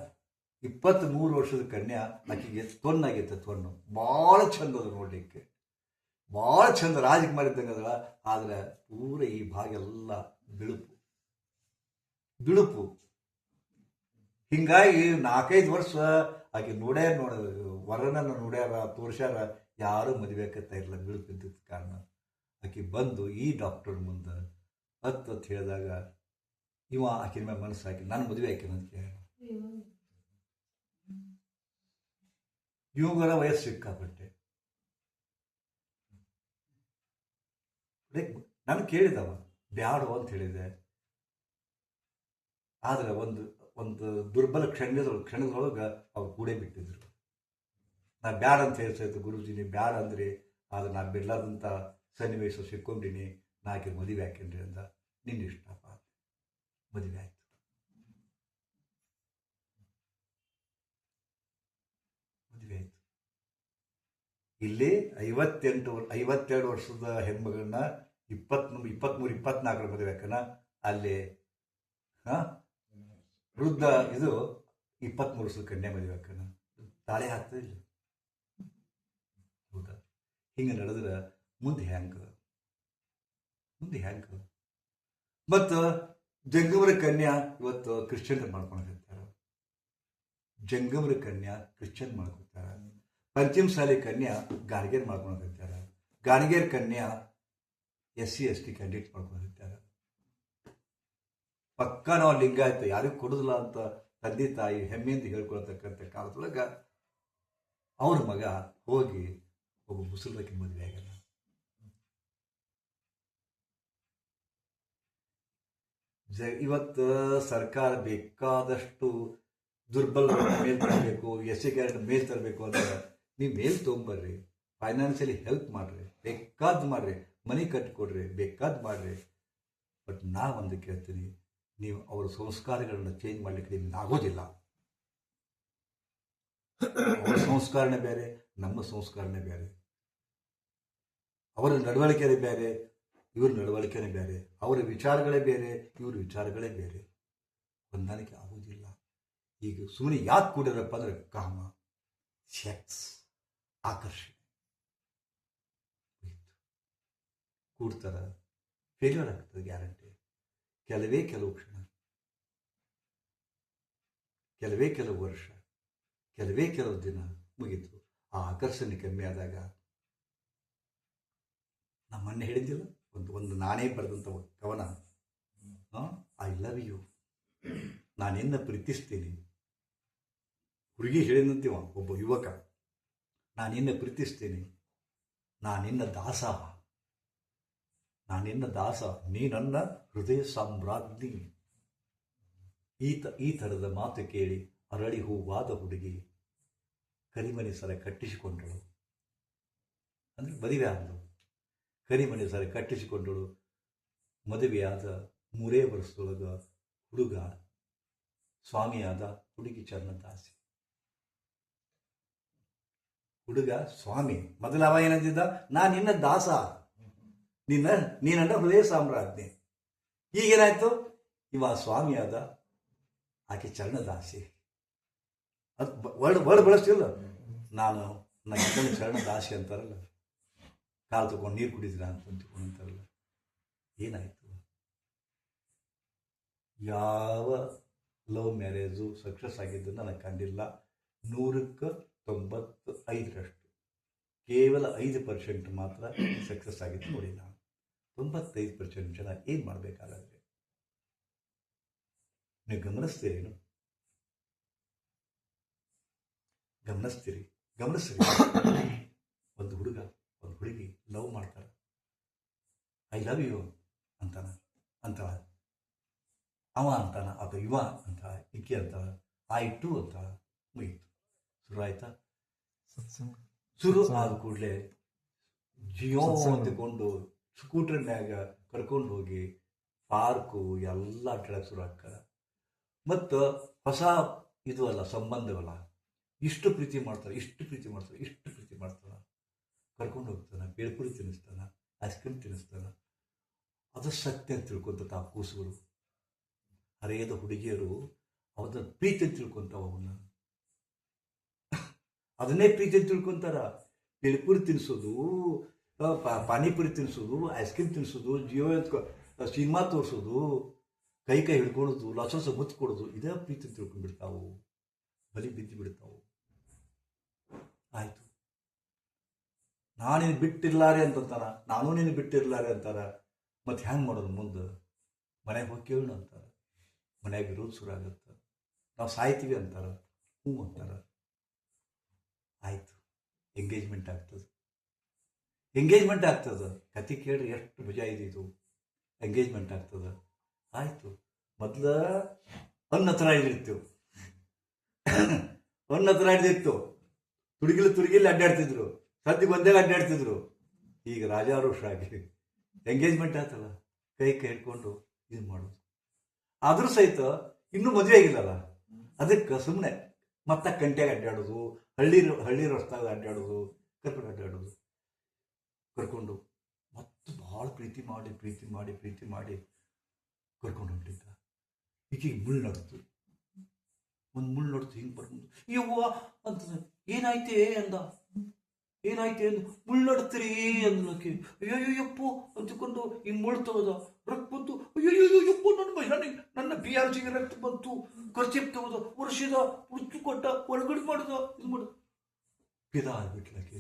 23 ವರ್ಷದ ಕನ್ಯಾ, ಆಕೆಗೆ ತೊನ್ನಾಗೈತೆ. ತೊನ್ನು ಭಾಳ ಚಂದ ಅದು ನೋಡ್ಲಿಕ್ಕೆ, ಭಾಳ ಚಂದ, ರಾಜಕುಮಾರಿ ಇದ್ದಂಗೆ ಅದಲ್ಲ. ಆದ್ರೆ ಪೂರ ಈ ಭಾಗ ಎಲ್ಲ ಬಿಳುಪು ಬಿಳುಪು. ಹಿಂಗಾಗಿ 4-5 ವರ್ಷ ಆಕೆ ವರನ ನೋಡ್ಯಾರ, ತೋರ್ಸ್ಯಾರ, ಯಾರು ಮದುವೆ ಆಕತ್ತ ಇಲ್ಲ ಬಿಳುಪಿದ್ದ ಕಾರಣ. ಆಕೆ ಬಂದು ಈ ಡಾಕ್ಟರ್ ಮುಂದೆ ಹತ್ತು ಹೇಳಿದಾಗ ಇವ ಆಕಿನ ಮೇಲೆ ಮನಸ್ಸು ಹಾಕಿ ನಾನು ಮದುವೆ ಆಕಿನ ಅಂತ ಕೇಳ. ಇವುಗಳ ವಯಸ್ಸು ಸಿಕ್ಕಾಪಟ್ಟೆ. ನಾನು ಕೇಳಿದವ ಬ್ಯಾಡು ಅಂತ ಹೇಳಿದೆ. ಆದ್ರೆ ಒಂದು ದುರ್ಬಲ ಕ್ಷಣದೊಳಗೆ ಅವ್ರು ಕೂಡೇ ಬಿಟ್ಟಿದ್ರು. ನಾ ಬ್ಯಾಡ ಅಂತ ಹೇಳ್ತಾ ಗುರುಜಿನಿ ಬ್ಯಾಡ ಅಂದ್ರಿ, ಆದ್ರೆ ನಾ ಬಿಡ್ಲಾರ್ದಂಥ ಸನ್ನಿವೇಶ ಸಿಕ್ಕೊಂಡಿನಿ, ನಾ ಆಕೆ ಮದುವೆ ಹಾಕೇನ್ರಿ ಅಂದ. ನಿನ್ನ ಇಷ್ಟಪ್ಪ, ಮದುವೆ ಆಯ್ತು. ಮದುವೆ ಆಯ್ತು. ಇಲ್ಲಿ 52 ವರ್ಷದ ಹೆಣ್ಮಗಳನ್ನ 23-24 ಮದುವೆ ಹಾಕನ. ಅಲ್ಲಿ ವೃದ್ಧ ಇದು 23 ವರ್ಷದ ಕನ್ಯಾ ಮದುವೆ ಹಾಕನ. ತಾಳೆ ಹಾಕ್ತದಿಲ್ಲ. ಹೌದಾ? ಹಿಂಗೆ ನಡೆದ್ರೆ ಮುಂದೆ ಹ್ಯಾಂಗ ಮತ್ತು ಜಂಗಮರ ಕನ್ಯಾ ಇವತ್ತು ಕ್ರಿಶ್ಚಿಯನ್ ಮಾಡ್ಕೊಳಕತ್ತಾರ. ಜಂಗಮರ ಕನ್ಯಾ ಕ್ರಿಶ್ಚಿಯನ್ ಮಾಡ್ಕೊತಾರ. ಪಂಚಮಸಾಲಿ ಕನ್ಯಾ ಗಾಣಿಗೇರ್ ಮಾಡ್ಕೊಳಕತ್ತಾರ. ಗಾಣಿಗೇರ್ ಕನ್ಯಾ SC/ST ಕ್ಯಾಂಡಿಡೇಟ್ ಮಾಡ್ಕೊಳಕತ್ತಾರ. ಪಕ್ಕ ನಾವು ಲಿಂಗಾಯತ ಯಾರಿಗೂ ಕೊಡುದಿಲ್ಲ ಅಂತ ತಂದೆ ತಾಯಿ ಹೆಮ್ಮೆಯಿಂದ ಹೇಳ್ಕೊಳ್ತಕ್ಕಂಥ ಕಾಲದೊಳಗ ಅವ್ರ ಮಗ ಹೋಗಿ ಒಬ್ಬ ಮುಸಲ್ಮಾನಕ್ಕೆ ಮದುವೆ ಆಗಲ್ಲ. ಇವತ್ತು ಸರ್ಕಾರ ಬೇಕಾದಷ್ಟು ದುರ್ಬಲ ಮೇಲ್ ತರಬೇಕು, SC ಕ್ಯಾಂಡಿಡೇಟ್ ಮೇಲ್ ತರಬೇಕು ಅಂದ್ರೆ ನೀವು ಮೇಲ್ ತೊಗೊಂಬರ್ರಿ, ಫೈನಾನ್ಷಿಯಲಿ ಹೆಲ್ಪ್ ಮಾಡ್ರಿ, ಬೇಕಾದ್ ಮಾಡ್ರಿ, ಮನಿ ಕಟ್ಟಿಕೊಡ್ರಿ, ಬೇಕಾದ್ ಮಾಡ್ರಿ. ಬಟ್ ನಾ ಒಂದು ಕೇಳ್ತೀನಿ, ನೀವು ಅವರ ಸಂಸ್ಕಾರಗಳನ್ನ ಚೇಂಜ್ ಮಾಡ್ಲಿಕ್ಕೆ ನಿಮ್ಗೆ ಆಗೋದಿಲ್ಲ. ಅವರ ಸಂಸ್ಕಾರನೇ ಬೇರೆ, ನಮ್ಮ ಸಂಸ್ಕಾರನೇ ಬೇರೆ. ಅವರ ನಡವಳಿಕೆನೇ ಬೇರೆ, ಇವ್ರ ನಡವಳಿಕೆನೇ ಬೇರೆ. ಅವರ ವಿಚಾರಗಳೇ ಬೇರೆ, ಇವ್ರ ವಿಚಾರಗಳೇ ಬೇರೆ. ಹೊಂದಾಣಿಕೆ ಆಗೋದಿಲ್ಲ. ಈಗ ಸುಮ್ಮನೆ ಯಾಕೆ ಕೂಡಿರಪ್ಪ ಅಂದ್ರೆ ಕಾಮ, ಸೆಕ್ಸ್, ಆಕರ್ಷಣೆ ಕೂಡ್ತಾರ, ಫೇಲ್ಯೂರ್ ಆಗ್ತದೆ ಗ್ಯಾರಂಟಿ. ಕೆಲವು ಕ್ಷಣ, ಕೆಲವು ವರ್ಷ, ಕೆಲವು ದಿನ ಮುಗೀತು. ಆ ಆಕರ್ಷಣೆ ಕಮ್ಮಿ ಆದಾಗ ನಮ್ಮನ್ನೇ ಹೇಳಿದ್ದಿಲ್ಲ, ಒಂದು ನಾನೇ ಬರೆದಂಥ ಕವನ, ಐ ಲವ್ ಯು, ನಾನಿನ್ನ ಪ್ರೀತಿಸ್ತೀನಿ. ಹುಡುಗಿ ಹೇಳಿದಂತೀವ ಒಬ್ಬ ಯುವಕ, ನಾನಿನ್ನ ಪ್ರೀತಿಸ್ತೀನಿ, ನಾನಿನ್ನ ದಾಸ, ನೀ ನನ್ನ ಹೃದಯ ಸಾಮ್ರಾಜ್ಞಿ. ಈ ಥರದ ಮಾತು ಕೇಳಿ ಅರಳಿ ಹೂವಾದ ಹುಡುಗಿ ಕರಿಮಣಿ ಸರ ಕಟ್ಟಿಸಿಕೊಂಡಳು. ಅಂದ್ರೆ ಮದುವೆ ಆದಳು, ಕರಿಮಣಿ ಸರ ಕಟ್ಟಿಸಿಕೊಂಡಳು. ಮದುವೆಯಾದ 3 ವರ್ಷದೊಳಗ ಹುಡುಗ ಸ್ವಾಮಿಯಾದ, ಹುಡುಗಿ ಚರಣದಾಸಿ. ಹುಡುಗ ಸ್ವಾಮಿ. ಮೊದಲ ಅವ ಏನಂದಿದ್ದ, ನಾನಿನ್ನ ದಾಸ, ನೀನನ್ನ ಹೃದಯ ಸಾಮ್ರಾಜ್ಞಿ. ಈಗೇನಾಯ್ತು, ಇವ ಸ್ವಾಮಿಯಾದ, ಆಕೆ ಚರಣದಾಸಿ. ಅದು ವರ್ಡ್ ಬಳಸ್ತಿಲ್ಲ. ನನ್ನ ಚರಣದಾಸಿ ಅಂತಾರಲ್ಲ, ಕಾಲು ತಗೊಂಡು ನೀರು ಕುಡಿದ್ರ ಅಂತಾರಲ್ಲ. ಏನಾಯ್ತು? ಯಾವ ಲವ್ ಮ್ಯಾರೇಜು ಸಕ್ಸಸ್ ಆಗಿದ್ದು ನನಗೆ ಕಂಡಿಲ್ಲ. 100ಕ್ಕೆ 95ರಷ್ಟು, ಕೇವಲ 5% ಮಾತ್ರ ಸಕ್ಸಸ್ ಆಗಿದ್ದು ನೋಡಿ. ನಾನು 95% ಜನ ಏನು ಮಾಡಬೇಕಾದ್ರೆ ನೀವು ಗಮನಿಸ್ತೀರೇನು? ಗಮನಿಸ್ತೀರಿ. ಒಂದು ಹುಡುಗ ಒಂದು ಹುಡುಗಿ ಲವ್ ಮಾಡ್ತಾರೆ. ಐ ಲವ್ ಯು ಅಂತಾಳ, ಅವ ಅಂತಾನ, ಅಥವಾ ಇವ ಅಂತ, ಇಕ್ಕಿ ಅಂತಾಳ, ಐ ಟು ಅಂತ. ಮುಗೀತು. ಶುರು ಆಯ್ತಾ? ಶುರು ಆದ ಕೂಡಲೇ ಜಿಯೋ ಅಂದುಕೊಂಡು ಸ್ಕೂಟರ್ನ್ಯಾಗ ಕರ್ಕೊಂಡು ಹೋಗಿ ಪಾರ್ಕು ಎಲ್ಲ ಅಡ್ಡಾಡಕ್ಕೆ ಶುರು ಆಗ್ತದೆ. ಮತ್ತು ಹೊಸ ಇದು ಅಲ್ಲ, ಸಂಬಂಧವಲ್ಲ, ಇಷ್ಟು ಪ್ರೀತಿ ಮಾಡ್ತಾರೆ, ಕರ್ಕೊಂಡು ಹೋಗ್ತಾನೆ, ಬೇಳ್ಪುರಿ ತಿನ್ನಿಸ್ತಾನ, ಐಸ್ ಕ್ರೀಮ್ ತಿನ್ನಿಸ್ತಾನ. ಅದು ಸತ್ಯ ಅಂತ ತಿಳ್ಕೊಂತ ಕೂಸುಗಳು. ಹರಿಯದ ಹುಡುಗಿಯರು ಅವದ ಪ್ರೀತಿ ತಿಳ್ಕೊಂತಾವ ಅವನ್ನ, ಅದನ್ನೇ ಪ್ರೀತಿ ತಿಳ್ಕೊಂತಾರ. ಪೇಲ್ಪುರಿ ತಿನ್ಸೋದು, ಪಾನಿಪುರಿ ತಿನ್ಸೋದು, ಐಸ್ ಕ್ರೀಮ್ ತಿನ್ಸೋದು, ಸಿನಿಮಾ ತೋರಿಸೋದು, ಕೈ ಹಿಡ್ಕೊಳ್ಳೋದು, ಲಸಸ ಮುತ್ತು ಕೊಡೋದು, ಇದೇ ಪ್ರೀತಿ ತಿಳ್ಕೊಂಡ್ಬಿಡ್ತಾವು, ಬಲಿ ಬಿದ್ದು ಬಿಡ್ತಾವು. ಆಯ್ತು, ನಾನೇನು ಬಿಟ್ಟಿರ್ಲಾರೆ ಅಂತಂತಾರ, ನಾನು ನೀನು ಬಿಟ್ಟಿರ್ಲಾರೆ ಅಂತಾರ. ಮತ್ತೆ ಹೆಂಗೆ ಮಾಡೋದು ಮುಂದೆ? ಮನೆಗೆ ಹೋಗಿ ಕೇಳೋಣ ಅಂತಾರೆ. ಮನೆಯಾಗ ಇರೋದು ಶುರು ಆಗತ್ತೆ. ನಾವು ಸಾಯ್ತೀವಿ ಅಂತಾರ, ಹ್ಞೂ ಅಂತಾರ. ಆಯ್ತು, ಎಂಗೇಜ್ಮೆಂಟ್ ಆಗ್ತದೆ. ಕತೆ ಕೇಳ್ರಿ ಎಷ್ಟು ಮಜಾ ಇದ್ದಿದ್ದು. ಎಂಗೇಜ್ಮೆಂಟ್ ಆಗ್ತದೆ. ಆಯ್ತು, ಮೊದಲ ಹಣ್ಣು ಹತ್ರ ಹಿಡಿದಿತ್ತು, ತುಡುಗಿಲಿ ಅಡ್ಡಾಡ್ತಿದ್ರು, ಸದ್ಯಕ್ಕೆ ಒಂದೇ ಅಡ್ಡಾಡ್ತಿದ್ರು. ಈಗ ರಾಜಾರೋಷರಾಗಿ ಎಂಗೇಜ್ಮೆಂಟ್ ಆಯ್ತಲ್ಲ, ಕೈ ಹಿಡ್ಕೊಂಡು ಇದು ಮಾಡೋದು. ಆದರೂ ಸಹಿತ ಇನ್ನೂ ಮದುವೆ ಆಗಿಲ್ಲಲ್ಲ, ಅದಕ್ಕೆ ಸುಮ್ಮನೆ ಮತ್ತೆ ಕಂಟ್ಯಾಗ ಅಡ್ಡಾಡೋದು, ಹಳ್ಳಿ ರಸ್ತಾಗ ಅಡ್ಡಾಡೋದು, ಕರ್ಕೊಂಡು ಮತ್ತೆ ಭಾಳ ಪ್ರೀತಿ ಮಾಡಿ ಕರ್ಕೊಂಡು ಹೊಂಟಿದ್ದ. ಈಕೆಗೆ ಮುಳ್ಳು ನಡ್ತು, ಒಂದು ಮುಳ್ಳು ನಡ್ತು, ಹಿಂಗೆ ಬರ್ಕೊಂಡು ಯವ್ವ ಅಂತ, ಏನಾಯ್ತೇ ಅಂದ. ಮುಳ್ಳು ನಡ್ತೀರಿ ಅಂದ್ಲಕ್ಕೆ. ಅಯ್ಯಯ್ಯಪ್ಪು ಅಂತಕೊಂಡು ಹಿಂಗೆ ಮುಳ್ಳು ತಗೋದ, ರಕ್ತ ಬಂತು. ಅಯ್ಯಯ್ಯಪ್ಪ, ನನ್ನ BRG ರಕ್ತ ಬಂತು. ಖರ್ಚಿಪ್ ತಗೋದ, ವರ್ಷದ ಉಚ್ಚು ಕೊಟ್ಟ, ಹೊರಗಡೆ ಮಾಡ್ದ, ಇದು ಮಾಡ ಪಿದ ಆಗ್ಬಿಟ್ಲಕ್ಕೆ.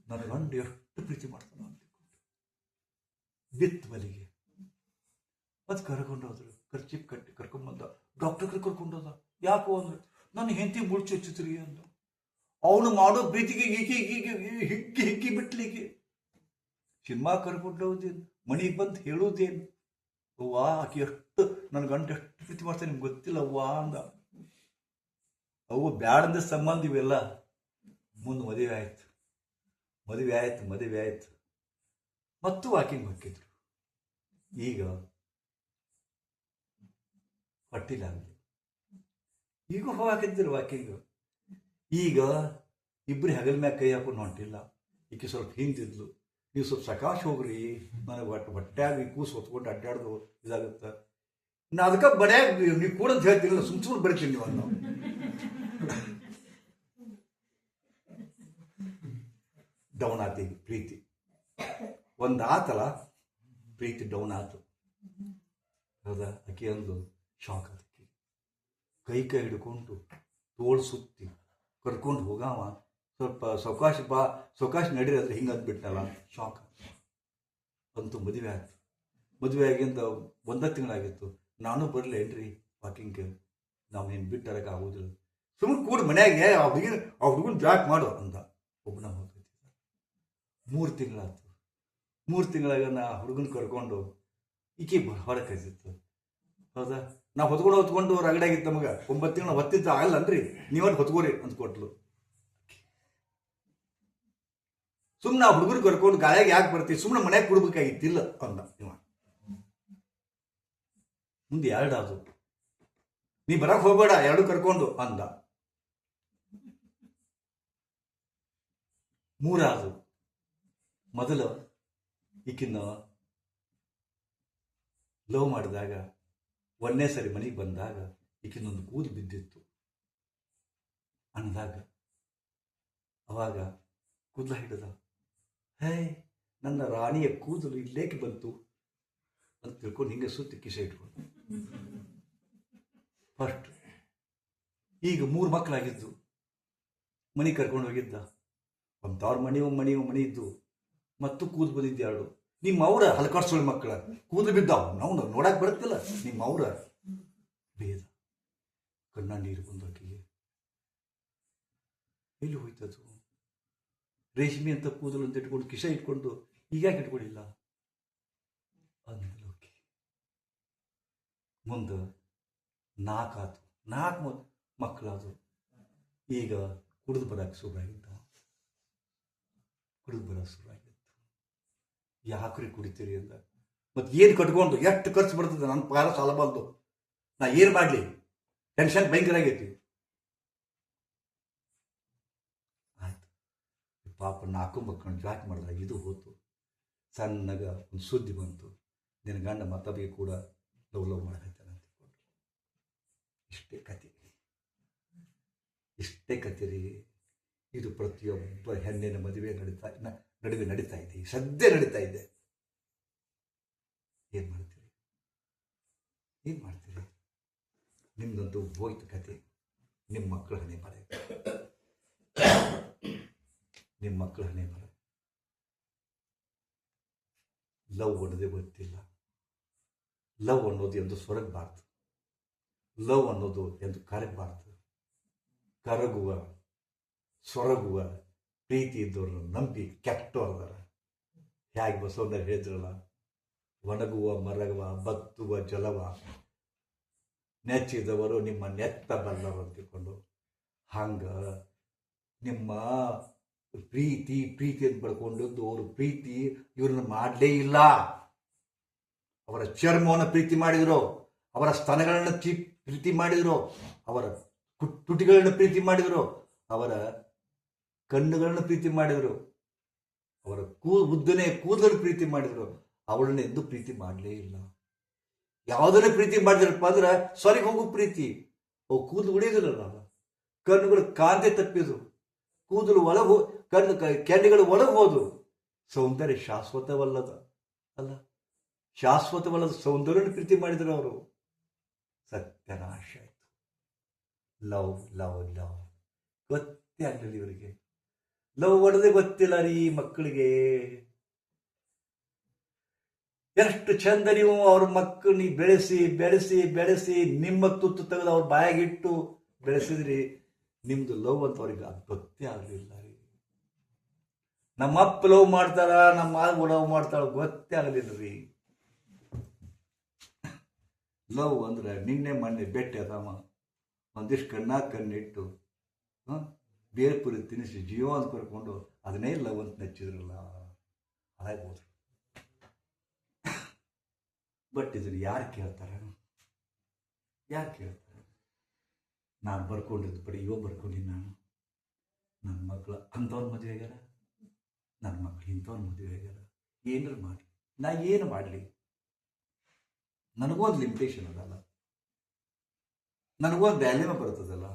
ನನ್ನ ಗಂಡ ಎಷ್ಟು ಪ್ರೀತಿ ಮಾಡ್ತಾನ ಅಂತ ಬಿತ್ತು ಬಲಿಗೆ. ಅದು ಕರ್ಕೊಂಡೋದ್ರು, ಖರ್ಚಿಪ್ ಕಟ್ಟಿ ಕರ್ಕೊಂಬಂದ, ಡಾಕ್ಟರ್ ಕರ್ಕೊಂಡೋದ. ಯಾಕೋ ಅಂದ್ರೆ ನನ್ನ ಹೆಂಡತಿ ಮುಳ್ಳು ಚುಚ್ಚಿತ್ರಿ ಅಂದ. ಅವನು ಮಾಡೋ ಪ್ರೀತಿಗೆ ಹಿಕ್ಕಿ ಬಿಟ್ಲಿಕ್ಕೆ ಸಿನಿಮಾ ಕರ್ಕೊಂಡೋದೇನು, ಮನೆಗೆ ಬಂದು ಹೇಳೋದೇನು, ಅವ್ವ ಆಕೆ ಎಷ್ಟು ನನ್ನ ಗಂಡ ಎಷ್ಟು ಪ್ರೀತಿ ಮಾಡ್ತಾನೆ ನಿಮ್ಗೆ ಗೊತ್ತಿಲ್ಲ ಅವ್ವ ಅಂದ. ಅವು ಬ್ಯಾಡಂದ ಸಂಬಂಧ ಇವೆಲ್ಲ. ಮುಂದೆ ಮದುವೆ ಆಯ್ತು. ಮತ್ತು ವಾಕಿಂಗ್ ಹಾಕಿದ್ರು. ಈಗ ಹೊಟ್ಟಿಲ್ಲ, ಈಗ ಹಾಕಿದ್ರು ವಾಕಿಂಗ್. ಈಗ ಇಬ್ಬರು ಹೆಗಲ ಮ್ಯಾಗ ಕೈ ಹಾಕೊಂಡು ಹೊಂಟಿಲ್ಲ. ಈಕೆ ಸ್ವಲ್ಪ ಹಿಂದಿದ್ಲು, ನೀವು ಸ್ವಲ್ಪ ಸಕಾಶ ಹೋಗ್ರಿ, ನನಗೆ ಹೊಟ್ಟೆಯಾಗಿ ಕೂಸು ಹೊತ್ಕೊಂಡು ಅಡ್ಡಾಡ್ದು ಇದಾಗುತ್ತೆ. ನಾ ಅದಕ್ಕೆ ಬಡ್ಯಾಗ ನೀವು ಕೂಡ ಅಂತ ಹೇಳ್ತಿರಲಿಲ್ಲ, ಸುಮ್ಮನೆ ಬರ್ತೀನಿ ನೀವು ಅನ್ನೋ. ಡೌನ್ ಆತ ಈಗ ಪ್ರೀತಿ. ಒಂದು ಆತಲ್ಲ ಪ್ರೀತಿ ಡೌನ್ ಆತು. ಹೌದಾ? ಆಕೆ ಒಂದು ಶಾಕ್ ಅದಕ್ಕೆ. ಕೈ ಹಿಡ್ಕೊಂಡು ತೋಳು ಸುತ್ತಿ ಕರ್ಕೊಂಡು ಹೋಗವ, ಸ್ವಲ್ಪ ಸೌಕಾಶ ನಡೀರಿ ಅಂದ್ರೆ ಹಿಂಗೆ ಅಂದ್ಬಿಟ್ಟಲ್ಲ, ಶಾಕ್. ಅಂತೂ ಮದುವೆ ಆಗಿಂದ 1 ತಿಂಗಳಾಗಿತ್ತು. ನಾನು ಬರಲೇನ್ರಿ ವಾಕಿಂಗ್ಗೆ, ನಾವು ಏನು ಬಿಟ್ಟರಕ್ಕೆ ಆಗೋದಿಲ್ಲ, ಸುಮ್ಮನೆ ಕೂಡ ಮನ್ಯಾಗೆ ಆ ಹುಡುಗನ ಜಾಕ್ ಮಾಡು ಅಂದ. ಒಬ್ಬನ ಹೋಗ್ತೈತಿ. 3 ತಿಂಗಳಾಯ್ತು. 3 ತಿಂಗಳಾಗ ನಾ ಹುಡುಗನ ಕರ್ಕೊಂಡು ಈಕೆ ಹೊರಗೆ ಕಳಿಸಿತ್ತು. ಹೌದಾ? ನಾವು ಹೊತ್ಕೊಂಡು ರಗಡಾಗಿತ್ತು ನಮಗೆ. 9 ತಿಂಗಳು ಹೊತ್ತಿತ್ತು, ಆಗಲ್ಲನ್ರಿ, ನೀವಲ್ಲಿ ಹೊತ್ಕೋರಿ ಅಂತ ಕೊಟ್ಲು. ಸುಮ್ಮನೆ ಆ ಹುಡುಗರು ಕರ್ಕೊಂಡು ಗಾಳಿಯಾಗ ಯಾಕೆ ಬರ್ತೀವಿ, ಸುಮ್ಮನೆ ಮನ್ಯಾಗ ಕೊಡ್ಬೇಕಾಗಿತ್ತಿಲ್ಲ ಅಂದ ಇವ. ಮುಂದೆ 2 ಆದವು. ನೀ ಬರಕ್ ಹೋಗ್ಬೇಡ, 2 ಕರ್ಕೊಂಡು ಅಂದ. 3 ಆದವು. ಮೊದಲು ಈಕಿನ್ನ ಲವ್ ಮಾಡಿದಾಗ 1ನೇ ಸರಿ ಮನೆಗೆ ಬಂದಾಗ ಈಕಿನೊಂದು ಕೂದಲು ಬಿದ್ದಿತ್ತು ಅಂದಾಗ, ಅವಾಗ ಕೂದಲ ಹಿಡಿದ, ಹೇ ನನ್ನ ರಾಣಿಯ ಕೂದಲು ಇಲ್ಲೇಕೆ ಬಂತು ಅಂತ ತಿಳ್ಕೊಂಡು ಹಿಂಗೆ ಸುತ್ತಿ ಕಿಸೆ ಇಟ್ಕೊಂಡು ಫಸ್ಟ್. ಈಗ 3 ಮಕ್ಕಳಾಗಿದ್ದು, ಮನೆ ಕರ್ಕೊಂಡು ಹೋಗಿದ್ದ. ಒಂದು ತವ್ರ ಮಣಿ ಇದ್ದು, ಮತ್ತು ಕೂದಲು ಬಂದಿದ್ದು 2. ನಿಮ್ಮ ಅವರ ಹಲಕಾಡ್ಸೋಳು ಮಕ್ಕಳ ಕೂದಲು ಬಿದ್ದಾವ, ನಾವು ನೋಡಕ್ ಬರುತ್ತಿಲ್ಲ. ನಿಮ್ಮ ಅವರ ಭೇದ. ಕಣ್ಣ ನೀರು ಬಂದೋಕಿಗೆ ಎಲ್ಲಿ ಹೋಯ್ತದು? ರೇಷ್ಮೆ ಅಂತ ಕೂದಲು ಅಂತ ಇಟ್ಕೊಂಡು ಕಿಶ ಇಟ್ಕೊಂಡು ಈಗ್ಯಾಕೆ ಇಟ್ಕೊಂಡಿಲ್ಲ ಅಂದ್ಲೋಕಿ. ಮುಂದೆ 4 ಆತು. 4 ಮಕ್ಕಳಾದ್ರು. ಈಗ ಕುಡಿದು ಬರಕ್ಕೆ ಶುರುವಾಗಿತ್ತು. ಯಾಕ್ರಿ ಕುಡಿತೀರಿ ಅಂದ. ಮತ್ತೆ ಏನು ಕಟ್ಕೊಂಡು ಎಷ್ಟು ಖರ್ಚು ಬರ್ತದೆ, ನನ್ನ ಪಗಾರ ಸಾಲ ಬಂತು, ನಾ ಏನು ಮಾಡಲಿ, ಟೆನ್ಷನ್ ಭಯಂಕರ ಆಗೈತಿ. ಆಯ್ತು, ಪಾಪ 4 ಮಕ್ಕಳನ್ನ ಜಾಕ್ ಮಾಡಿದಾಗ ಇದು ಹೋತು. ಸಣ್ಣಗ ಒಂದು ಸುದ್ದಿ ಬಂತು, ನಿನ್ನ ಗಂಡ ಮತ್ತೊಬ್ಬರಿಗೆ ಕೂಡ ಲವ್ ಮಾಡಕತ್ತಾನೆ ಅಂತ. ಇಷ್ಟೇ ಕತೆ. ಇಷ್ಟೇ ಕಥೆರಿ. ಇದು ಪ್ರತಿಯೊಬ್ಬ ಹೆಣ್ಣಿನ ಮದುವೆ ನಡುವೆ ನಡೀತಾ ಇದೆ, ಸದ್ಯ ನಡೀತಾ ಇದೆ. ಏನು ಮಾಡ್ತೀರಿ, ಏನು ಮಾಡ್ತೀರಿ? ನಿಮ್ದಂತೂ ಹೋಯ್ತು ಕತೆ. ನಿಮ್ಮ ಮಕ್ಕಳ ಹಣೆ ಬರ, ನಿಮ್ಮ ಮಕ್ಕಳ ಹಣೆ ಬರ. ಲವ್ ಅನ್ನೋದೇ ಗೊತ್ತಿಲ್ಲ. ಲವ್ ಅನ್ನೋದು ಎಂದು ಸೊರಗಬಾರ್ದು, ಲವ್ ಅನ್ನೋದು ಎಂದು ಕರಗಬಾರ್ದು. ಕರಗುವ ಸೊರಗುವ ಪ್ರೀತಿ ಇದ್ದವ್ರನ್ನ ನಂಬಿ ಕೆಟ್ಟೋರ್ದಾರ. ಹೇಗೆ ಬಸವಣ್ಣ ಹೇಳಿದ್ರಲ್ಲ, ಒಣಗುವ ಮರಗುವ ಬತ್ತುವ ಜಲವ ನೆಚ್ಚಿದವರು ನಿಮ್ಮ ನೆತ್ತ ಬಲ್ಲರು ಅಂತಿಕೊಂಡು, ಹಂಗ ನಿಮ್ಮ ಪ್ರೀತಿಯನ್ನು ಪಡ್ಕೊಂಡದ್ದು ಅವರು ಪ್ರೀತಿ ಇವ್ರನ್ನ ಮಾಡಲೇ ಇಲ್ಲ. ಅವರ ಚರ್ಮವನ್ನು ಪ್ರೀತಿ ಮಾಡಿದ್ರು, ಅವರ ಸ್ತನಗಳನ್ನು ಪ್ರೀತಿ ಮಾಡಿದ್ರು, ಅವರ ತುಟಿಗಳನ್ನು ಪ್ರೀತಿ ಮಾಡಿದ್ರು, ಅವರ ಕಣ್ಣುಗಳನ್ನು ಪ್ರೀತಿ ಮಾಡಿದ್ರು, ಅವರ ಉದ್ದನೆ ಕೂದಲನ್ನು ಪ್ರೀತಿ ಮಾಡಿದ್ರು. ಅವಳನ್ನ ಎಂದು ಪ್ರೀತಿ ಮಾಡಲೇ ಇಲ್ಲ. ಯಾವುದನ್ನೇ ಪ್ರೀತಿ ಮಾಡಿದ್ರಪ್ಪ ಅಂದ್ರೆ ಸೊರಗಿ ಹೋಗು ಪ್ರೀತಿ. ಅವು ಕೂದಲು ಉಳಿಯೋದಿಲ್ಲ, ಕಣ್ಣುಗಳು ಕಾಂತೆ ತಪ್ಪಿದ್ರು, ಕೂದಲು ಒಳಗು ಕಣ್ಣು ಕೆನ್ನೆಗಳು ಒಳಗೆ ಹೋದು. ಸೌಂದರ್ಯ ಶಾಶ್ವತವಲ್ಲದ ಅಲ್ಲ, ಶಾಶ್ವತವಲ್ಲದ ಸೌಂದರ್ಯನ ಪ್ರೀತಿ ಮಾಡಿದ್ರು ಅವರು. ಸತ್ಯನಾಶ ಆಯ್ತು. ಲವ್ ಲವ್ ಲವ್ ಗೊತ್ತೇ ಆಗಲಿಲ್ಲ ಇವರಿಗೆ. ಲವ್ ಹೊಡೆದೇ ಗೊತ್ತಿಲ್ಲ ರೀ ಮಕ್ಕಳಿಗೆ. ಎಷ್ಟು ಚಂದ ನೀವು ಅವ್ರ ಮಕ್ಕಳನ್ನ ಬೆಳೆಸಿ ಬೆಳೆಸಿ ಬೆಳೆಸಿ ನಿಮ್ಮ ತುತ್ತು ತೆಗೆದು ಅವ್ರ ಬಾಯಾಗಿಟ್ಟು ಬೆಳೆಸಿದ್ರಿ. ನಿಮ್ದು ಲವ್ ಅಂತ ಅವ್ರಿಗೆ ಅದು ಗೊತ್ತೇ ಆಗಲಿಲ್ಲ ರೀ. ನಮ್ಮ ಅಪ್ಪ ಲವ್ ಮಾಡ್ತಾರ, ನಮ್ಮ ಮಾವ ಲವ್ ಮಾಡ್ತಾಳ ಗೊತ್ತೇ ಆಗಲಿಲ್ಲ ರೀ. ಲವ್ ಅಂದ್ರೆ ನಿನ್ನೆ ಮೊನ್ನೆ ಭೇಟಿ ಅದಾಮ, ಒಂದಿಷ್ಟು ಕಣ್ಣಿಟ್ಟು ಬೇರ್ಪುರಿ ತಿನ್ನಿಸಿ ಜೀವ ಅಂತ ಕರ್ಕೊಂಡು ಅದನ್ನೇ ಲವ್ ಅಂತ ನೆಚ್ಚಿದ್ರಲ್ಲ, ಹಾಗಾಗ್ಬೋದು. ಬಟ್ ಇದನ್ನು ಯಾರು ಕೇಳ್ತಾರೆ? ಯಾರು ಕೇಳ್ತಾರೆ? ನಾನು ಬರ್ಕೊಂಡಿದ್ದು ಬರೀ ಇವ ಬರ್ಕೊಂಡಿದ್ದು. ನನ್ನ ಮಕ್ಕಳು ಅಂಥವ್ರ ಮದುವೆ ಆಗ್ಯಾರ, ನನ್ನ ಮಕ್ಕಳು ಇಂಥವ್ರ ಮದುವೆ ಆಗ್ಯಾರ. ಏನಾರು ಮಾಡಿ, ನಾ ಏನು ಮಾಡಲಿ? ನನಗೊಂದು ಲಿಮಿಟೇಷನ್ ಅದಲ್ಲ, ನನಗೊಂದು ವ್ಯಾಲ್ಯೂಮ ಬರ್ತದಲ್ಲ.